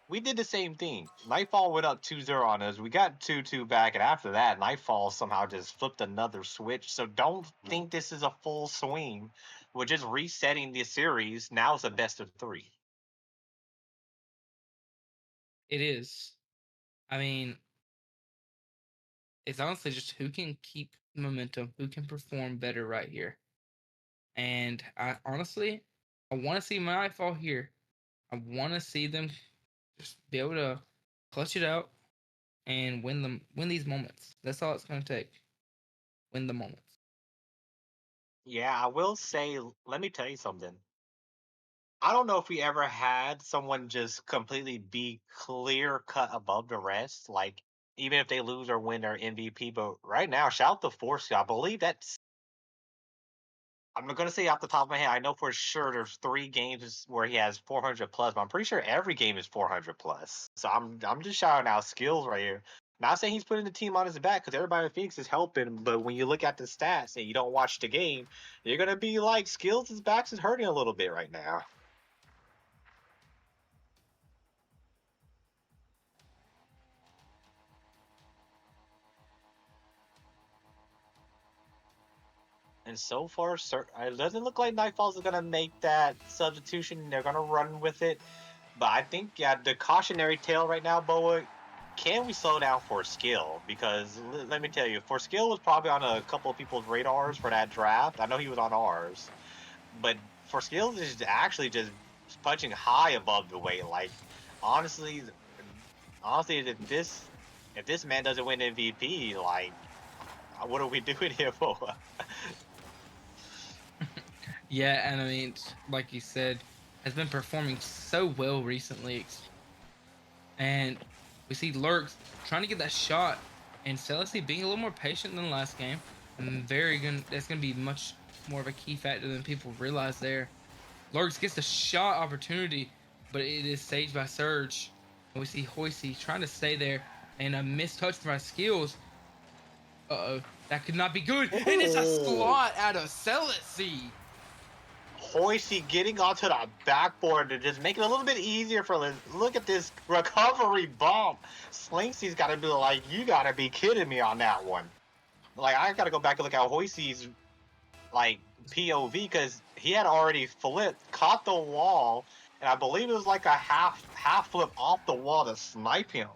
we did the same thing. Nightfall went up 2-0 on us. We got 2-2 back, and after that, Nightfall somehow just flipped another switch. So don't think this is a full swing. We're just resetting the series. Now it's a best of 3. It is. I mean, it's honestly just who can keep momentum, who can perform better right here. And I honestly, I want to see Nightfall here. I want to see them just be able to clutch it out and win these moments. That's all it's going to take. Win the moments. Yeah, I will say, let me tell you something. I don't know if we ever had someone just completely be clear cut above the rest. Like, even if they lose or win their MVP, but right now, shout out to Force. I believe that's I'm not gonna say off the top of my head. I know for sure there's 3 games where he has 400 plus, but I'm pretty sure every game is 400 plus. So I'm just shouting out skills right here. Not saying he's putting the team on his back because everybody in Phoenix is helping, but when you look at the stats and you don't watch the game, you're gonna be like, skills' back is hurting a little bit right now. And so far, it doesn't look like Nightfalls is gonna make that substitution. They're gonna run with it. But I think, yeah, the cautionary tale right now, Boa, can we slow down for skill? Because let me tell you, for skill was probably on a couple of people's radars for that draft. I know he was on ours, but for skills is actually just punching high above the weight. Like, honestly, honestly, if this man doesn't win MVP, like, what are we doing here for? Yeah, and I mean, like you said, has been performing so well recently. And we see lurx trying to get that shot, and Celiscy being a little more patient than the last game. And that's gonna be much more of a key factor than people realize there. lurx gets the shot opportunity, but it is saved by Surge. And we see hoyci trying to stay there, and a missed touch by skills. Uh-oh, that could not be good. And it's a slot out of Celiscy. hoyci getting onto the backboard to just make it a little bit easier for Liz. Look at this recovery bump. Slinkxyz got to be like, you got to be kidding me on that one. Like, I got to go back and look at hoyci's like POV because he had already flipped, caught the wall, and I believe it was like a half flip off the wall to snipe him.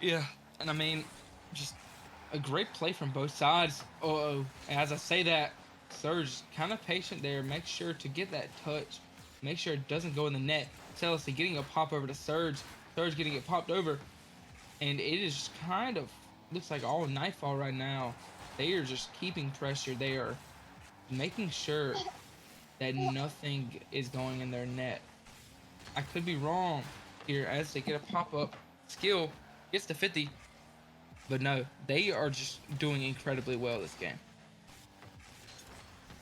Yeah, and I mean, just a great play from both sides. Oh, as I say that, Surge kind of patient there. Make sure to get that touch. Make sure it doesn't go in the net. Celiscy getting a pop over to Surge. Surge getting it popped over, and it is just kind of looks like all Nightfall right now. They are just keeping pressure. They are making sure that nothing is going in their net. I could be wrong here as they get a pop up. Skill gets to 50. But no, they are just doing incredibly well this game.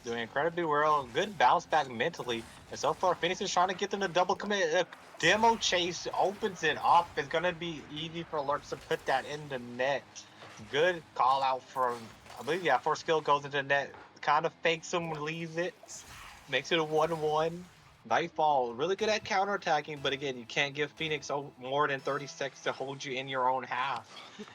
Doing incredibly well. Good bounce back mentally. And so far, Phoenix is trying to get them to double commit. Demo chase opens it up. It's going to be easy for lurx to put that in the net. Good call out from, I believe, yeah, first skill goes into the net. Kind of fakes him, leaves it. Makes it a 1-1. Nightfall, really good at counterattacking, but again, you can't give Phoenix more than 30 seconds to hold you in your own half.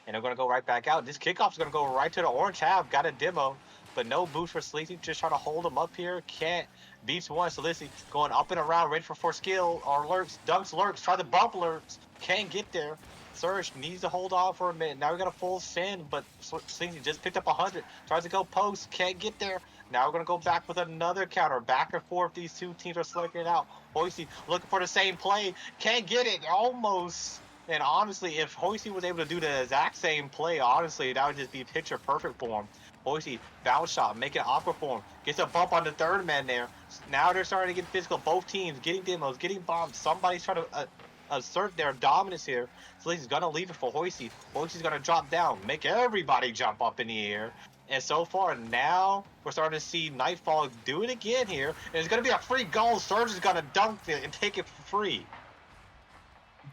And they're going to go right back out. This kickoff is going to go right to the orange half. Got a demo, but no boost for Celiscy. Just trying to hold him up here. Can't. Beats one. Celiscy going up and around, ready for skill. Or lurx, dunks lurx, try to bump lurx. Can't get there. Surge needs to hold on for a minute. Now we got a full send, but Celiscy just picked up 100. Tries to go post, can't get there. Now we're going to go back with another counter. Back and forth, these two teams are slugging it out. hoyci looking for the same play. Can't get it, almost. And honestly, if hoyci was able to do the exact same play, honestly, that would just be picture perfect for him. hoyci, bounce shot, make it awkward for him. Gets a bump on the third man there. Now they're starting to get physical. Both teams getting demos, getting bombed. Somebody's trying to assert their dominance here. So he's going to leave it for hoyci. hoyci's going to drop down, make everybody jump up in the air. And so far, now we're starting to see Nightfall do it again here. And it's going to be a free goal. Surge is going to dunk it and take it for free.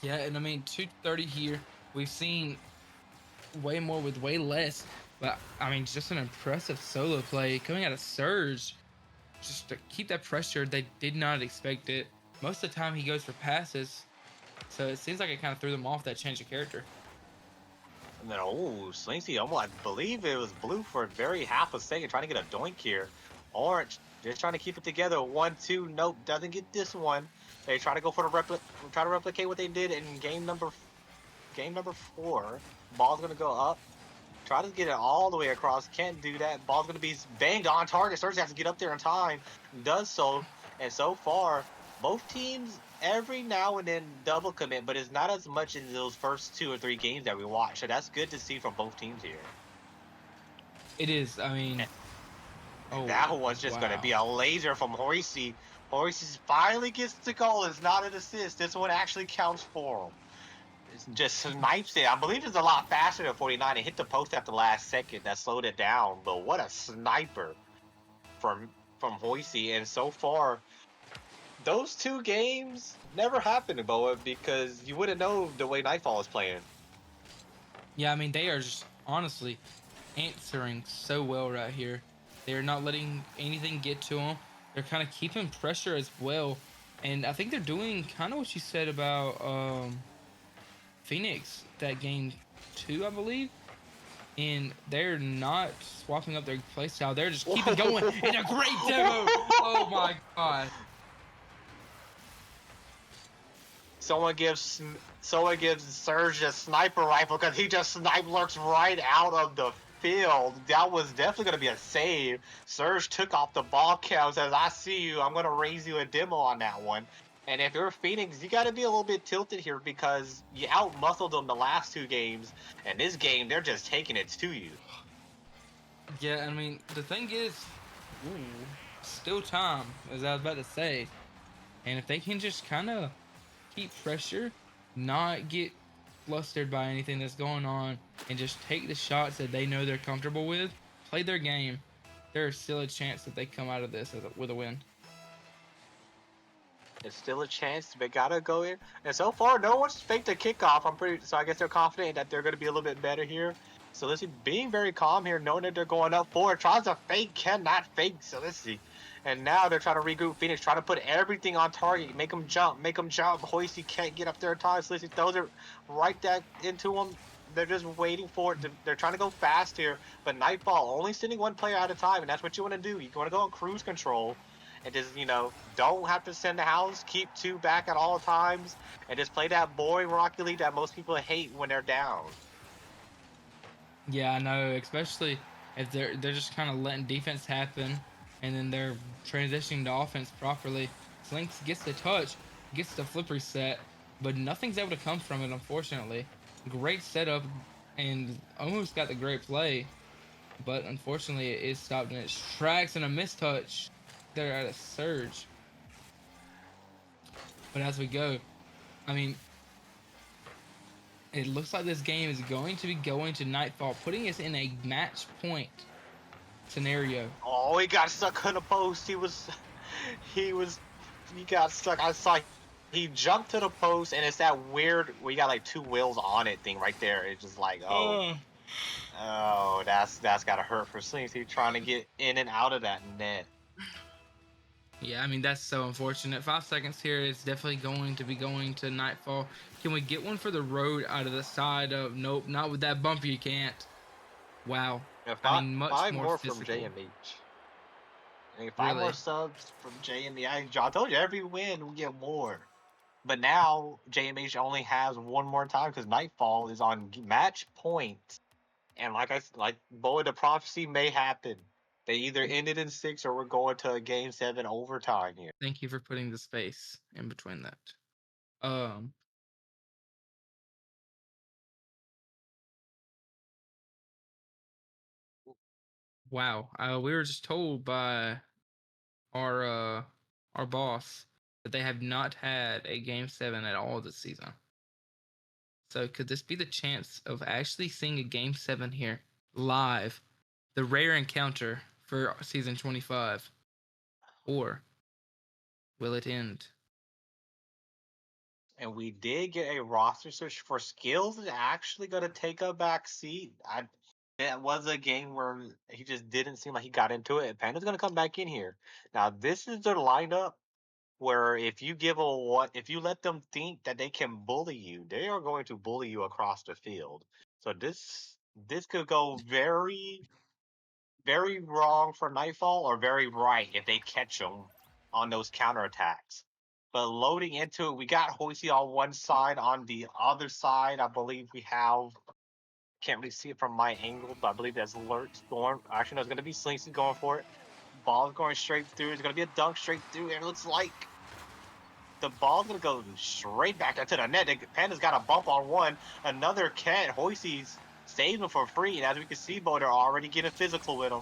Yeah, and I mean, 230 here. We've seen way more with way less. But, I mean, just an impressive solo play coming out of Surge. just to keep that pressure. They did not expect it. Most of the time he goes for passes, so it seems like it kind of threw them off that change of character. And then, oh, Slinkxyz, almost, I believe it was blue for a very half a second, trying to get a doink here. Orange, just trying to keep it together. 1-2, nope, doesn't get this one. They try to go for the try to replicate what they did in game number 4. Ball's gonna go up. Try to get it all the way across. Can't do that. Ball's going to be banged on target. Cersei has to get up there in time. Does so. And so far, both teams every now and then double commit, but it's not as much in those first 2 or 3 games that we watch. So that's good to see from both teams here. It is. I mean, and that one's just going to be a laser from hoyci. Hoyci finally gets the goal. It's not an assist. This one actually counts for him. Just snipes it. I believe it's a lot faster than 49. It hit the post at the last second. That slowed it down. But what a sniper from hoyci. And so far, those 2 games never happened to Boa because you wouldn't know the way Nightfall is playing. Yeah, I mean, they are just honestly answering so well right here. They're not letting anything get to them. They're kind of keeping pressure as well. And I think they're doing kind of what you said about Phoenix, that game 2, I believe. And they're not swapping up their playstyle. They're just keeping going. It's a great demo. Oh my god. Someone gives Surge a sniper rifle because he just sniped lurx right out of the field. That was definitely going to be a save. Surge took off the ball cam, says, I see you. I'm going to raise you a demo on that one. And if you're Phoenix, you got to be a little bit tilted here because you out-muscled them the last 2 games. And this game, they're just taking it to you. Yeah, I mean, the thing is, still time, as I was about to say. And if they can just kind of keep pressure, not get flustered by anything that's going on, and just take the shots that they know they're comfortable with, play their game, there's still a chance that they come out of this with a win. It's still a chance. They gotta go in. And so far, no one's faked a kickoff. So I guess they're confident that they're gonna be a little bit better here. Celiscy being very calm here, knowing that they're going up forward. Tries to fake, cannot fake Celiscy. And now they're trying to regroup Phoenix, trying to put everything on target, make them jump. hoyci can't get up there in time. Celiscy throws it right back into him. They're just waiting for it. They're trying to go fast here, but Nightfall only sending one player at a time, and that's what you want to do. You want to go on cruise control and just, don't have to send the house, keep 2 back at all times, and just play that boring Rocket League that most people hate when they're down. Yeah, I know, especially if they're just kind of letting defense happen, and then they're transitioning to offense properly. Slinks gets the touch, gets the flip reset, but nothing's able to come from it, unfortunately. Great setup, and almost got the great play, but unfortunately it is stopped in its tracks, and a mistouch. They're at a surge. But as we go, I mean, it looks like this game is going to be going to Nightfall, putting us in a match point scenario. Oh, he got stuck on the post. He got stuck. I saw he jumped to the post, and it's that weird, we got like 2 wheels on it thing right there. It's just like, oh, that's gotta hurt for Slinkxyz trying to get in and out of that net. Yeah, I mean, that's so unfortunate. 5 seconds here. It's definitely going to be going to Nightfall. Can we get one for the road out of the side of... Nope, not with that bumper, you can't. Wow. Yeah, I mean, much 5 more physical. from JMH. I mean, 5 more subs from JMH. I told you, every win we get more. But now JMH only has 1 more time because Nightfall is on match point. And like Boa, the prophecy may happen. They either ended in 6 or we're going to a game 7 overtime here. Thank you for putting the space in between that. Wow. We were just told by our boss that they have not had a game 7 at all this season. So could this be the chance of actually seeing a game 7 here live? The rare encounter for season 25. Or will it end? And we did get a roster search for skills that's actually going to take a back seat. It was a game where he just didn't seem like he got into it. And Panda's gonna come back in here. Now this is their lineup where if you let them think that they can bully you, they are going to bully you across the field. So this could go very very wrong for Nightfall or very right if they catch them on those counterattacks. But loading into it, we got hoyci on one side. On the other side, I believe we have can't really see it from my angle, but I believe that's lurx going. Actually, no, it's going to be Slinkxyz going for it. Ball's going straight through. It's going to be a dunk straight through, and it looks like the ball's going to go straight back into the net. Panda's got a bump on one. Another cat. hoyci's saved him for free, and as we can see, Bo, they're already getting physical with him.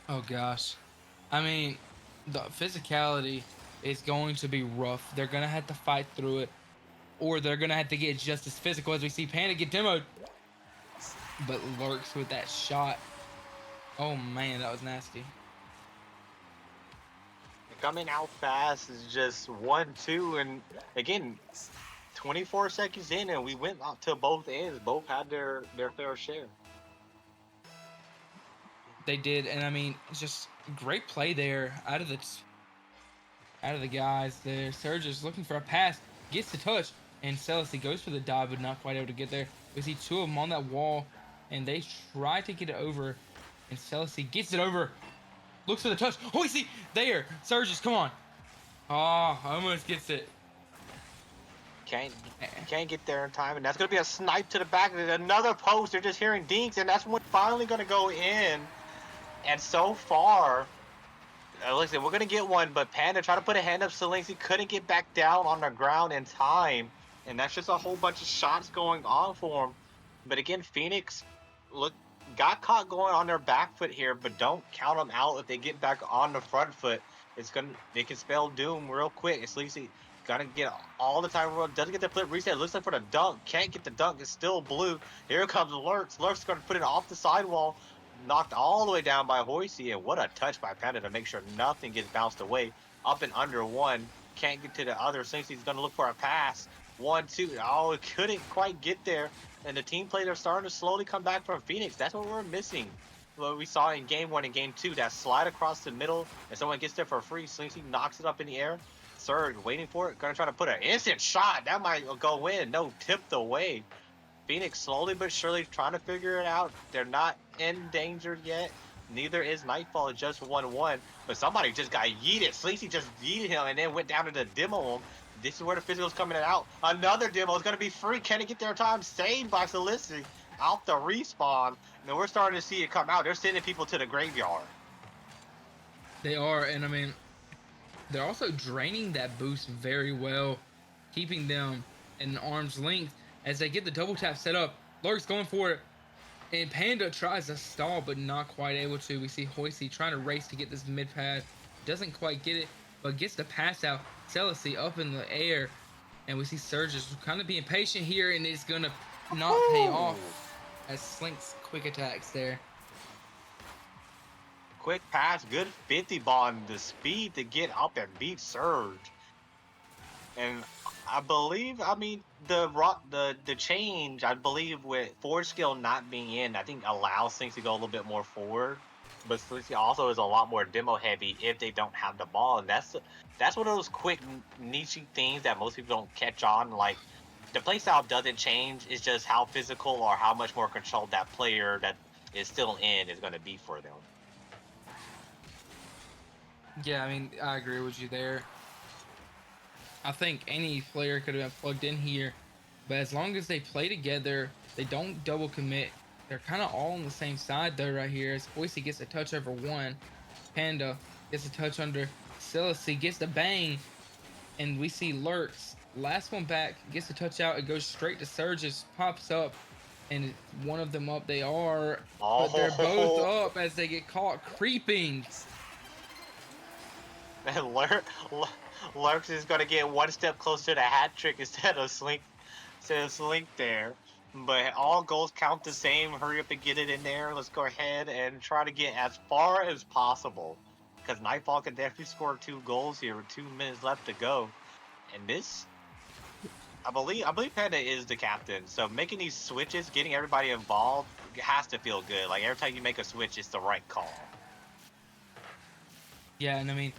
Oh gosh. I mean, the physicality is going to be rough. They're gonna have to fight through it, or they're gonna have to get just as physical as we see Panda get demoed. But lurx with that shot. Oh man, that was nasty. Coming out fast is just 1-2, and again, 24 seconds in, and we went out to both ends. Both had their fair share. They did, and I mean, it's just great play there out of the guys there. Surge is looking for a pass, gets the touch, and Celiscy goes for the dive, but not quite able to get there. We see two of them on that wall, and they try to get it over, and Celiscy gets it over. Looks for the touch. hoyci there. Surges, come on. Oh, almost gets it. Can't get there in time, and that's gonna be a snipe to the back. There's another post. They're just hearing dinks, and that's when finally gonna go in. And so far, listen, we're gonna get one, but Panda tried to put a hand up. Slinkxyz couldn't get back down on the ground in time, and that's just a whole bunch of shots going on for him. But again, Phoenix got caught going on their back foot here, but don't count them out if they get back on the front foot. They can spell doom real quick. It's Slinkxyz gotta get all the time. Doesn't get the flip reset. Looks like for the dunk. Can't get the dunk. It's still blue. Here comes lurx. Lurx is gonna put it off the sidewall. Knocked all the way down by hoyci, and what a touch by Panda to make sure nothing gets bounced away. Up and under one. Can't get to the other. Slinkxyz gonna look for a pass. 1-2. Oh, it couldn't quite get there. And the team players are starting to slowly come back from Phoenix. That's what we're missing. What we saw in game 1 and game 2, that slide across the middle, and someone gets there for free. Slinkxyz knocks it up in the air. Surge waiting for it. Gonna try to put an instant shot. That might go in. No, tipped away. Phoenix slowly but surely trying to figure it out. They're not endangered yet. Neither is Nightfall. It's just 1-1. But somebody just got yeeted. Slinkxyz just yeeted him and then went down to the demo him. This is where the physical's coming out. Another demo is going to be free. Can it get there in time? Saved by Celiscy out the respawn. And we're starting to see it come out. They're sending people to the graveyard. They are, and I mean, they're also draining that boost very well, keeping them in arm's length as they get the double tap set up. lurx going for it, and Panda tries to stall, but not quite able to. We see hoyci trying to race to get this mid pad. Doesn't quite get it, but gets the pass out. Celiscy up in the air, and we see Surge just kind of being patient here, and it's gonna not pay off as Slink's quick attacks there. Quick pass, good 50 ball, and the speed to get up and beat Surge. And I believe, I mean, the change, I believe, with forward skill not being in, I think allows things to go a little bit more forward. But Celiscy also is a lot more demo heavy if they don't have the ball, and that's one of those quick niche things that most people don't catch on. Like, the playstyle doesn't change; it's just how physical or how much more controlled that player that is still in is going to be for them. Yeah, I mean, I agree with you there. I think any player could have been plugged in here, but as long as they play together, they don't double commit. They're kind of all on the same side though right here. As hoyci gets a touch over one, Panda gets a touch under, Celiscy gets the bang, and we see lurx. Last one back, gets a touch out, it goes straight to Surges, pops up, and one of them up they are, but they're both up as they get caught creeping. And lurx is going to get one step closer to hat trick instead of Slink there. But all goals count the same. Hurry up and get it in there. Let's go ahead and try to get as far as possible, because Nightfall can definitely score 2 goals here with 2 minutes left to go. And this I believe Panda is the captain. So making these switches, getting everybody involved, has to feel good. Like every time you make a switch, it's the right call. Yeah, and I mean,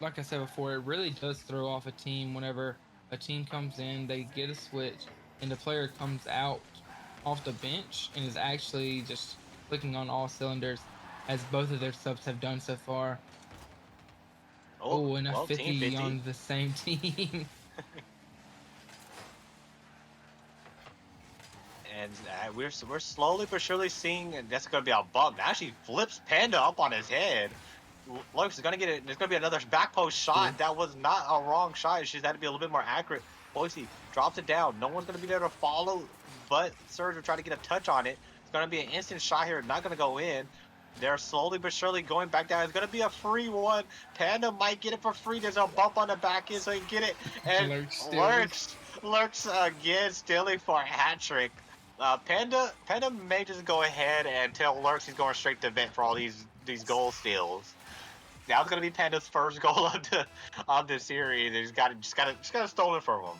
like I said before, it really does throw off a team whenever a team comes in, they get a switch, and the player comes out off the bench and is actually just clicking on all cylinders, as both of their subs have done so far. Oh, Oh, and a well, Team 50 50. on the same team. And we're slowly but surely seeing that's going to be a bump. Now she flips Panda up on his head. Lurx is going to get it. There's going to be another back post Ooh. shot. That was not a wrong shot. She's had to be a little bit more accurate. hoyci drops it down. No one's going to be there to follow, but Surge will try to get a touch on it. It's going to be an instant shot here. Not going to go in. They're slowly but surely going back down. It's going to be a free one. Panda might get it for free. There's a bump on the back end, so he get it. And Lurch steals. Lurx again, stealing for a hat trick. Panda may just go ahead and tell Lurx he's going straight to vent for all these goal steals. That was gonna be Panda's first goal of the series. He's got it stolen from him.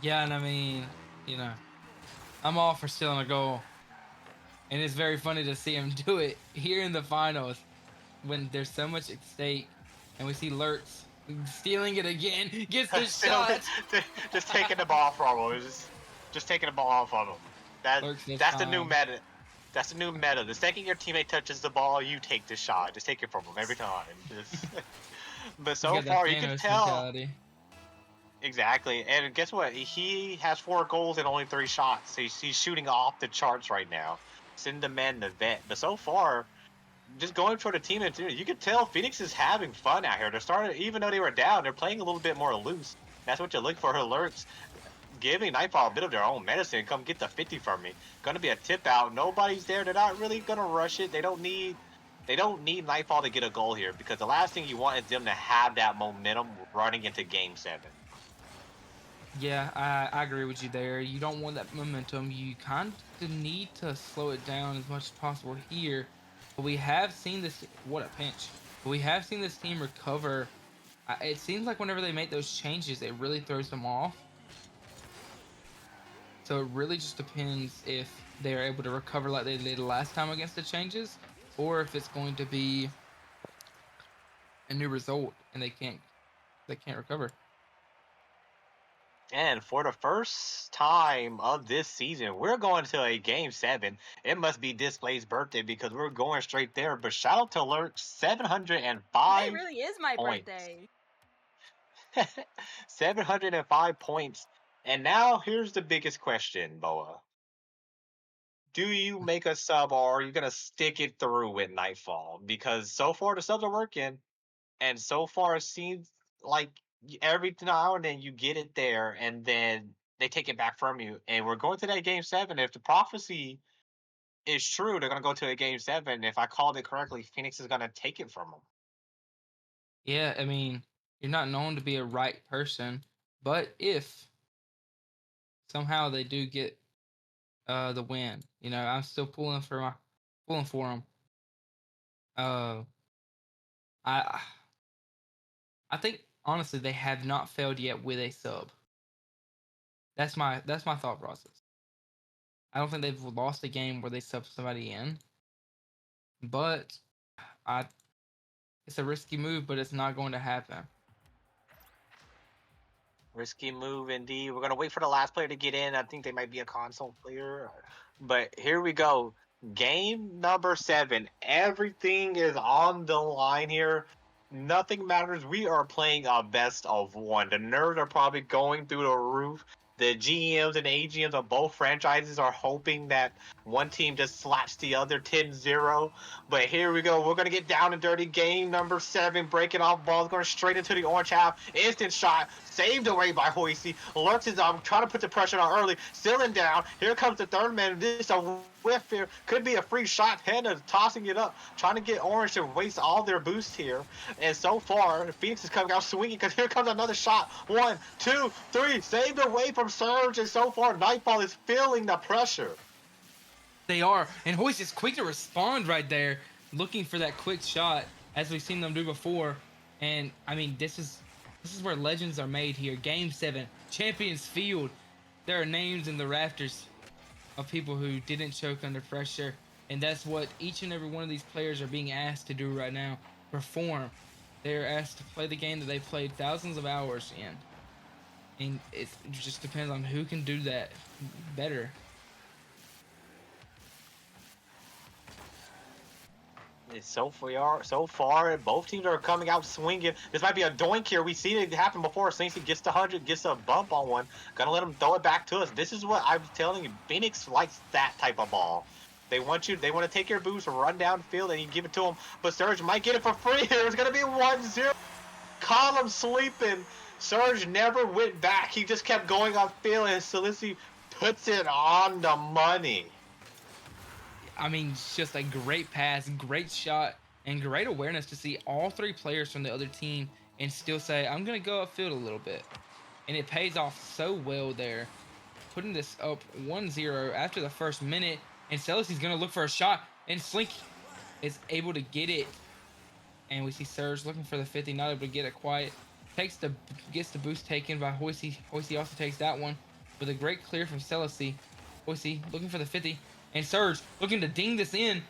Yeah, and I mean, you know, I'm all for stealing a goal. And it's very funny to see him do it here in the finals when there's so much at stake. And we see Lurtz stealing it again, gets the shot. Just taking the ball from him. Just taking the ball off from him. Lurtz this That's the new time. meta. That's the new meta. The second your teammate touches the ball, you take the shot. Just take it from him every time. But He's so got that far, you can Thanos tell. mentality. Exactly, and guess what? He has 4 goals and only 3 shots. He's shooting off the charts right now. Send the man the vet. But so far, just going for the team, and you can tell Phoenix is having fun out here. They're starting, even though they were down, they're playing a little bit more loose. That's what you look for. Alerts, giving Nightfall a bit of their own medicine. Come get the 50 from me. Gonna be a tip out. Nobody's there. They're not really gonna rush it. They don't need Nightfall to get a goal here, because the last thing you want is them to have that momentum running into Game 7. Yeah, I agree with you there. You don't want that momentum. You kind of need to slow it down as much as possible here. But we have seen this. What a pinch. But we have seen this team recover. It seems like whenever they make those changes, it really throws them off. So it really just depends if they're able to recover like they did last time against the changes, or if it's going to be a new result and they can't recover. And for the first time of this season, we're going to a Game 7. It must be Display's birthday because we're going straight there. But shout out to Lurch, Today 705 really is my points. birthday. 705 points. And now here's the biggest question, Boa. Do you make a sub, or are you going to stick it through with Nightfall? Because so far the subs are working. And so far it seems like every now and then you get it there, and then they take it back from you. And we're going to that Game 7. If the prophecy is true, they're going to go to a Game 7. If I called it correctly, Phoenix is going to take it from them. Yeah, I mean, you're not known to be a right person, but if somehow they do get the win, I'm still pulling for them. Uh, I I think honestly they have not failed yet with a sub. That's my thought process. I don't think they've lost a game where they sub somebody in, but I it's a risky move, but it's not going to happen. Risky move indeed. We're going to wait for the last player to get in. I think they might be a console player. But here we go. Game number 7. Everything is on the line here. Nothing matters. We are playing a best of 1. The nerves are probably going through the roof. The GMs and AGMs of both franchises are hoping that one team just slaps the other 10-0. But here we go. We're going to get down and dirty. Game number 7. Breaking off balls. Going straight into the orange half. Instant shot. Saved away by hoyci. Lurx is trying to put the pressure on early. Sealing down. Here comes the third man. This is a whiff here. Could be a free shot. Panda tossing it up. Trying to get orange to waste all their boost here. And so far, Phoenix is coming out swinging, because here comes another shot. 1, 2, 3. Saved away from Surge. And so far, Nightfall is feeling the pressure. They are, and Hoyce is quick to respond right there, looking for that quick shot, as we've seen them do before. And I mean, this is where legends are made here. Game 7, Champions Field. There are names in the rafters of people who didn't choke under pressure, and that's what each and every one of these players are being asked to do right now. Perform. They're asked to play the game that they've played thousands of hours in, and it just depends on who can do that better. It's so far, both teams are coming out swinging. This might be a doink here. We've seen it happen before. Slinkxyz gets to 100, gets a bump on one. Gonna let him throw it back to us. This is what I'm telling you. Phoenix likes that type of ball. They want to take your boost, run downfield, and you give it to them. But Surge might get it for free here. It's gonna be 1-0. Column sleeping. Surge never went back. He just kept going on field, and Celiscy puts it on the money. I mean, it's just a great pass, great shot, and great awareness to see all three players from the other team and still say, I'm going to go upfield a little bit. And it pays off so well there, putting this up 1-0 after the first minute. And Celiscy's going to look for a shot, and Slink is able to get it. And we see Surge looking for the 50, not able to get it quite. Gets the boost taken by hoyci. hoyci also takes that one with a great clear from Celiscy. hoyci looking for the 50. And Surge looking to ding this in.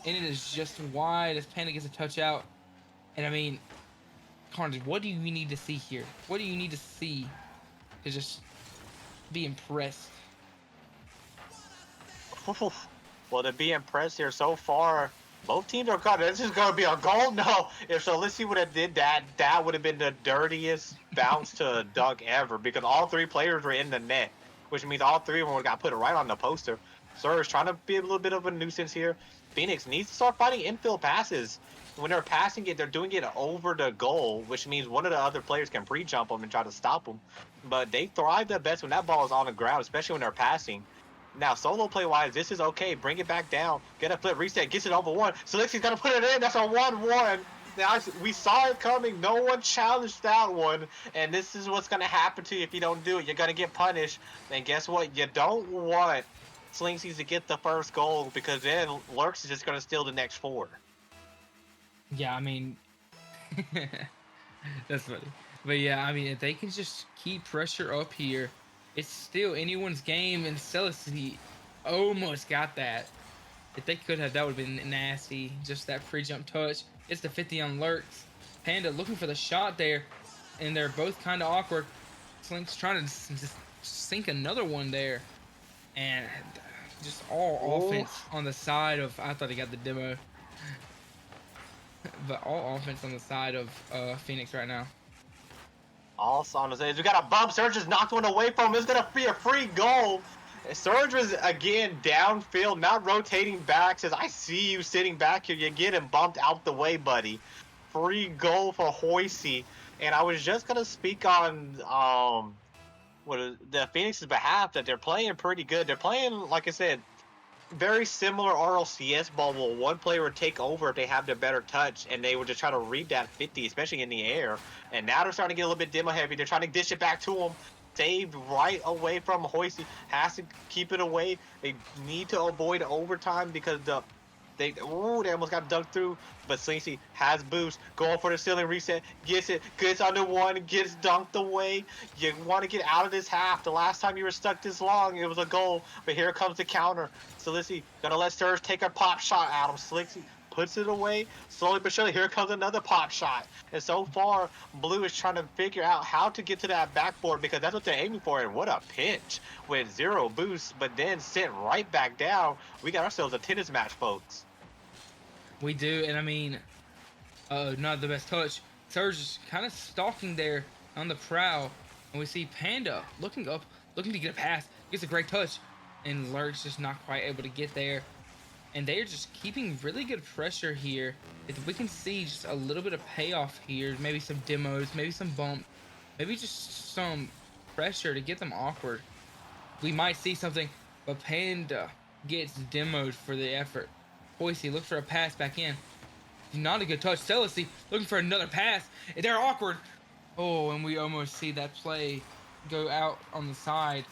And it is just wide as Panda gets a touch out. And I mean, Carnage, what do you need to see here? What do you need to see to just be impressed? Well, to be impressed here so far, both teams are caught. This is going to be a goal. No, if Celiscy would have did that, that would have been the dirtiest bounce to a dunk ever, because all three players were in the net, which means all three of them would have got put right on the poster. Surge trying to be a little bit of a nuisance here. Phoenix needs to start fighting infield passes. When they're passing it, they're doing it over the goal, which means one of the other players can pre-jump them and try to stop them. But they thrive the best when that ball is on the ground, especially when they're passing. Now, solo play-wise, this is okay. Bring it back down. Get a flip reset. Gets it over one. Slinkxyz's going to put it in. That's a 1-1. Now, we saw it coming. No one challenged that one. And this is what's going to happen to you if you don't do it. You're going to get punished. And guess what? You don't want Slinkxyz to get the first goal, because then lurx is just going to steal the next 4. Yeah, I mean, that's funny. But yeah, I mean, if they can just keep pressure up here, it's still anyone's game, and Celiscy almost got that. If they could have, that would have been nasty. Just that pre-jump touch. It's the 50 on lurx. Panda looking for the shot there, and they're both kind of awkward. Slink's trying to just sink another one there. And just all offense on the side of, I thought he got the demo. But all offense on the side of Phoenix right now. All Sauna says, we got a bump. Surge just knocked one away from him. It's going to be a free goal. Surge was, again, downfield, not rotating back. Says, I see you sitting back here. You're getting bumped out the way, buddy. Free goal for hoyci. And I was just going to speak on the Phoenix's behalf, that they're playing pretty good. They're playing, like I said, very similar RLCS ball, where one player would take over if they have the better touch, and they would just try to read that 50, especially in the air. And now they're starting to get a little bit demo heavy. They're trying to dish it back to him. Saved right away from hoyci. Has to keep it away. They need to avoid overtime, because they almost got dunked through. But Slinkxyz has boost, going for the ceiling reset, gets it, gets under one, gets dunked away. You want to get out of this half. The last time you were stuck this long, it was a goal. But here comes the counter. Celiscy gonna let Surge take a pop shot at him. Slinkxyz puts it away. Slowly but surely, here comes another pop shot. And so far, Blue is trying to figure out how to get to that backboard, because that's what they're aiming for. And what a pinch with 0 boost, but then sent right back down. We got ourselves a tennis match, folks. We do, and I mean, not the best touch. Surge is kind of stalking there on the prow, and we see Panda looking up, looking to get a pass. Gets a great touch, and lurx just not quite able to get there. And they're just keeping really good pressure here. If we can see just a little bit of payoff here, maybe some demos, maybe some bump, maybe just some pressure to get them awkward, we might see something. But Panda gets demoed for the effort. hoyci look for a pass back in. Not a good touch. Celiscy looking for another pass. They're awkward. Oh, and we almost see that play go out on the side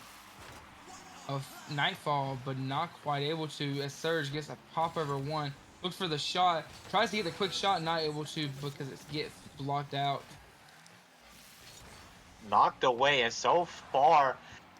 of Nightfall, but not quite able to, as Surge gets a pop over one. Looks for the shot. Tries to get the quick shot, not able to because it gets blocked out. knocked away, and so far,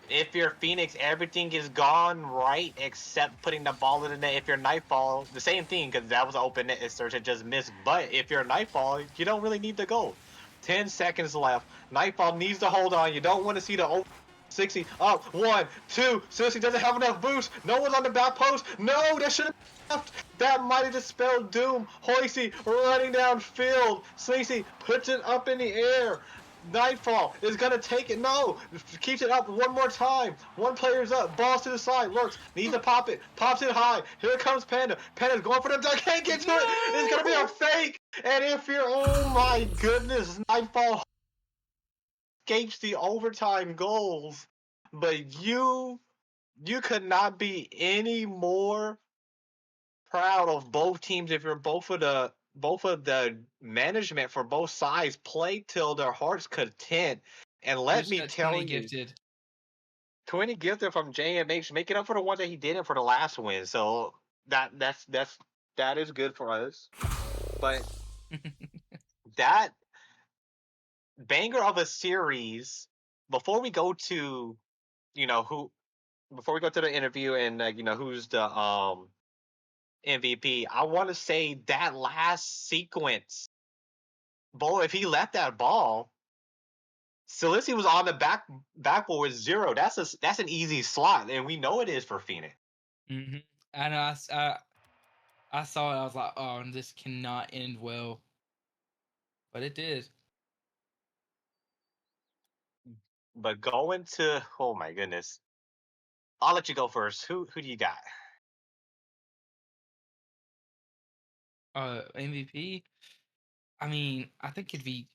if you're Phoenix, everything is gone right except putting the ball in the net. If you're Nightfall, the same thing because that was an open net and Surge had just missed. But if you're Nightfall, you don't really need to go. 10 seconds left. Nightfall needs to hold on. You don't want to see the 60 up. 1, 2. Celiscy doesn't have enough boost. No one's on the back post. No, that should have left. That might have dispelled doom. hoyci running downfield. Slinkxyz puts it up in the air. Nightfall is gonna take it. No, keeps it up one more time. One player's up. Balls to the side. Lurx needs to pop it. Pops it high. Here comes Panda. Panda's going for the dunk. Can't get to it. It's gonna be a fake. And if you're, oh my goodness, Nightfall escapes the overtime goals. But you could not be any more proud of both teams if you're both of the management for both sides played till their heart's content. And let Just me got tell 20 you, gifted. 20 gifted from JMH, making up for the one that he didn't for the last win. So that is good for us. But that banger of a series, before we go to, who before we go to the interview and who's the MVP, I want to say that last sequence, boy, if he left that ball, Celiscy was on the backboard with 0. That's an easy slot, and we know it is for Phoenix. Mm-hmm. I know. I saw it. I was like, oh, this cannot end well, but it did. But going to, oh my goodness, I'll let you go first. Who do you got? MVP. I mean, I think it'd be.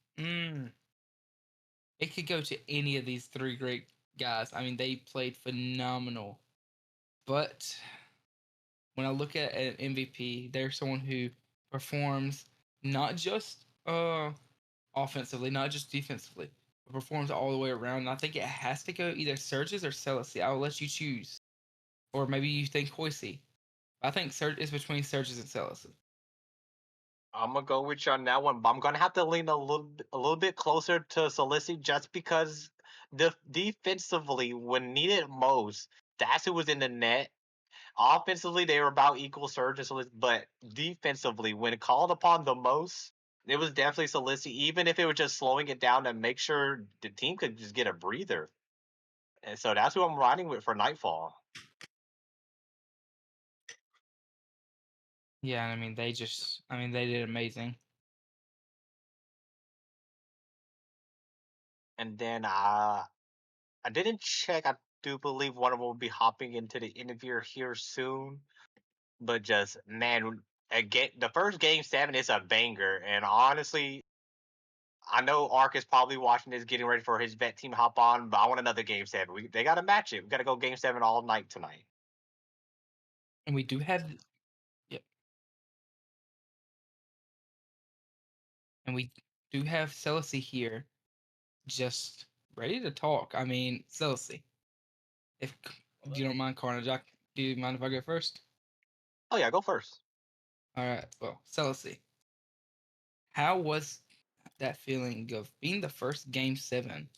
It could go to any of these three great guys. I mean, they played phenomenal. But when I look at an MVP, they're someone who performs not just offensively, not just defensively, but performs all the way around. And I think it has to go either Surges or Celiscy. I will let you choose. Or maybe you think hoyci. I think Surge is between Surges and Celiscy. I'm gonna go with you on that one, but I'm gonna have to lean a little bit closer to Celiscy just because defensively, when needed most, that's who was in the net. Offensively, they were about equal surges, but defensively, when called upon the most, it was definitely Celiscy, even if it was just slowing it down to make sure the team could just get a breather. And so that's who I'm riding with for Nightfall. Yeah, I mean, they did amazing. And then I didn't check. I do believe one of them will be hopping into the interview here soon. But just man, again, the first game 7 is a banger, and honestly, I know Ark is probably watching this, getting ready for his vet team to hop on. But I want another game 7. They got to match it. We got to go game 7 all night tonight. And we do have, yep, and we do have Celiscy here, just ready to talk. I mean, Celiscy, if you don't mind, Carnage, do you mind if I go first? Oh yeah, go first. All right. Well, Celiscy, how was that feeling of being the first game 7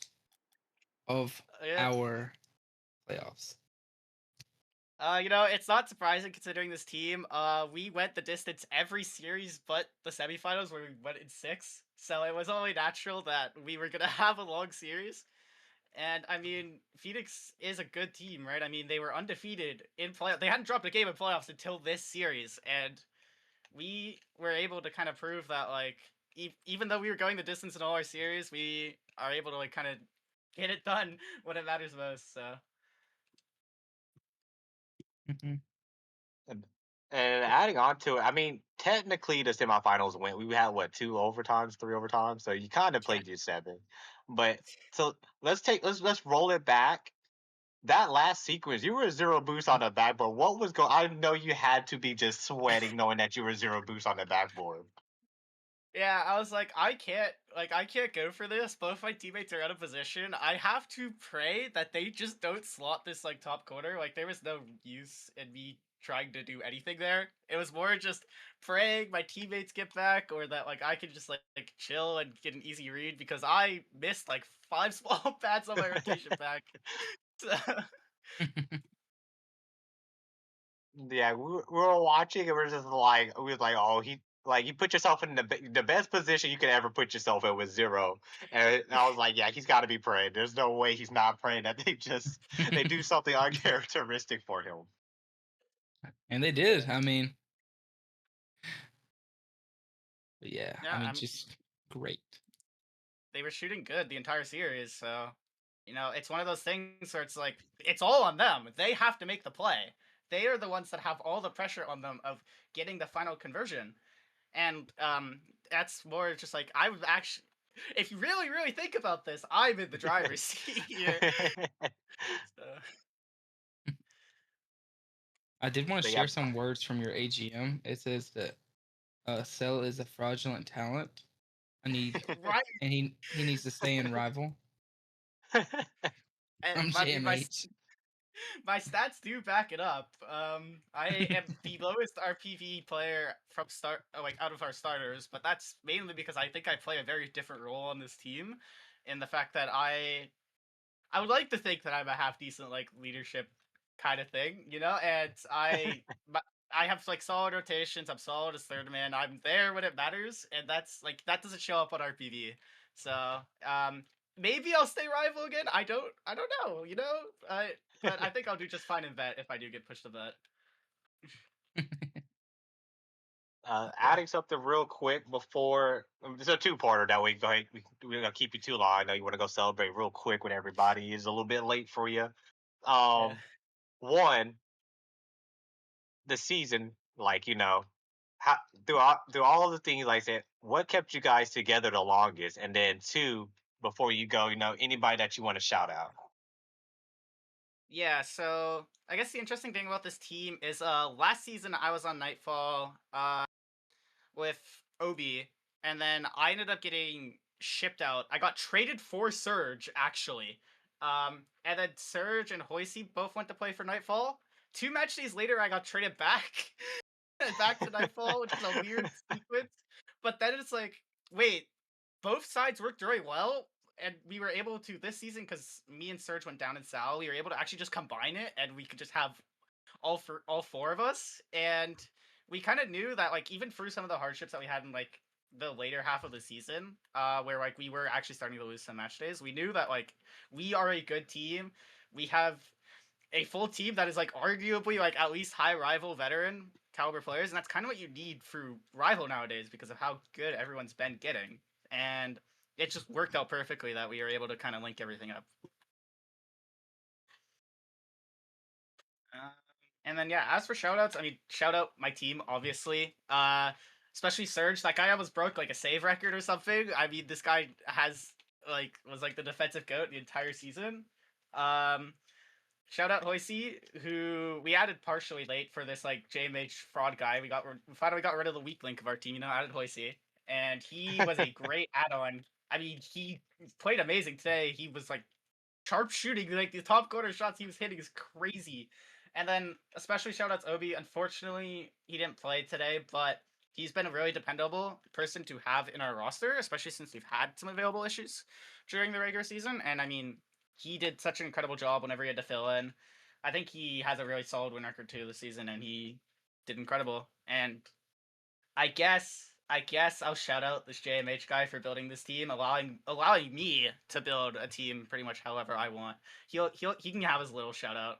of Yeah. our playoffs? It's not surprising considering this team. We went the distance every series but the semifinals where we went in 6. So it was only natural that we were gonna have a long series. And I mean, Phoenix is a good team, right? I mean, they were undefeated in playoffs. They hadn't dropped a game in playoffs until this series, and we were able to kind of prove that, like, even though we were going the distance in all our series, we are able to like kind of get it done when it matters most. So. Mm-hmm. And adding on to it, I mean, technically the semifinals went. We had what, 2 overtimes, 3 overtimes, so you kind of played your 7. But so let's roll it back. That last sequence, you were 0 boost on the backboard. What was going? I know you had to be just sweating knowing that you were 0 boost on the backboard. Yeah, I was like, I can't go for this. Both my teammates are out of position. I have to pray that they just don't slot this like top corner. Like there was no use in me trying to do anything there. It was more just praying my teammates get back, or that like I could just like chill and get an easy read, because I missed like 5 small bats on my rotation back. So, Yeah, we were watching and we're just like, we was like, oh, he like you put yourself in the best position you could ever put yourself in with 0, and I was like, yeah, he's got to be praying. There's no way he's not praying that they do something uncharacteristic for him. And they did. I mean, but yeah, yeah, I mean, just great. they were shooting good the entire series, so it's one of those things where it's like it's all on them. They have to make the play. They are the ones that have all the pressure on them of getting the final conversion. And that's more just like I would actually, if you really, really think about this, I'm in the driver's seat here. So, I did want to So, yeah. share some words from your AGM. It says that Cell is a fraudulent talent. right. And he needs to stay in rival. And I'm JMH. my stats do back it up. I am the lowest RPV player from out of our starters, but that's mainly because I think I play a very different role on this team, in the fact that I would like to think that I'm a half decent like leadership kind of thing, and I have like solid rotations. I'm solid as third man. I'm there when it matters, and that's like that doesn't show up on RPV. So maybe I'll stay rival again. I don't know, but I think I'll do just fine in vet if I do get pushed to vet. Adding something real quick before it's a two-parter that way. We're gonna keep you too long. I know you want to go celebrate real quick when everybody is a little bit late for you. Yeah. One, the season, like how through all of the things like I said, what kept you guys together the longest? And then 2, before you go, anybody that you want to shout out. Yeah, so I guess the interesting thing about this team is last season I was on Nightfall with Obi, and then I ended up getting shipped out. I got traded for Surge, actually. And then Surge and hoyci both went to play for Nightfall. 2 match days later, I got traded back back to Nightfall, which is a weird sequence. But then it's like, wait, both sides worked very well, and we were able to this season, because me and Surge went down in Sal. We were able to actually just combine it, and we could just have all 4 of us. And we kind of knew that like even through some of the hardships that we had in like the later half of the season, where like we were actually starting to lose some match days, we knew that like we are a good team. We have a full team that is like arguably like at least high rival veteran caliber players, and that's kind of what you need through rival nowadays because of how good everyone's been getting. And it just worked out perfectly that we were able to kind of link everything up. And then yeah, as for shoutouts, I mean, shout out my team, obviously. Especially Surge. That guy almost broke like a save record or something. I mean, this guy was like the defensive goat the entire season. Shout out hoyci, who we added partially late for this like JMH fraud guy. We finally got rid of the weak link of our team, added hoyci. And he was a great add-on. I mean, he played amazing today. He was like sharp shooting, like the top corner shots he was hitting is crazy. And then especially shout outs Obi. Unfortunately, he didn't play today, but he's been a really dependable person to have in our roster, especially since we've had some available issues during the regular season. And I mean, he did such an incredible job whenever he had to fill in. I think he has a really solid win record too this season, and he did incredible. And I guess I'll shout out this JMH guy for building this team, allowing me to build a team pretty much however I want. He can have his little shout out.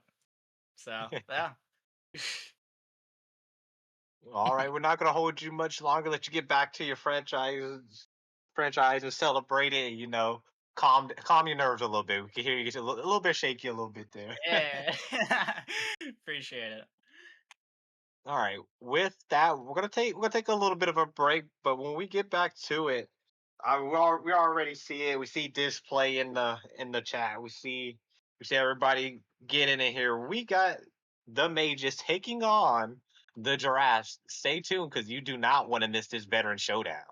So yeah. All right, we're not gonna hold you much longer. Let you get back to your franchise and celebrate it. Calm your nerves a little bit. We can hear you get a little bit shaky a little bit there. Yeah. Appreciate it. All right. With that, we're gonna take a little bit of a break, but when we get back to it, we already see it. We see display in the chat. We see everybody getting in here. We got the mages taking on the giraffes. Stay tuned because you do not want to miss this veteran showdown.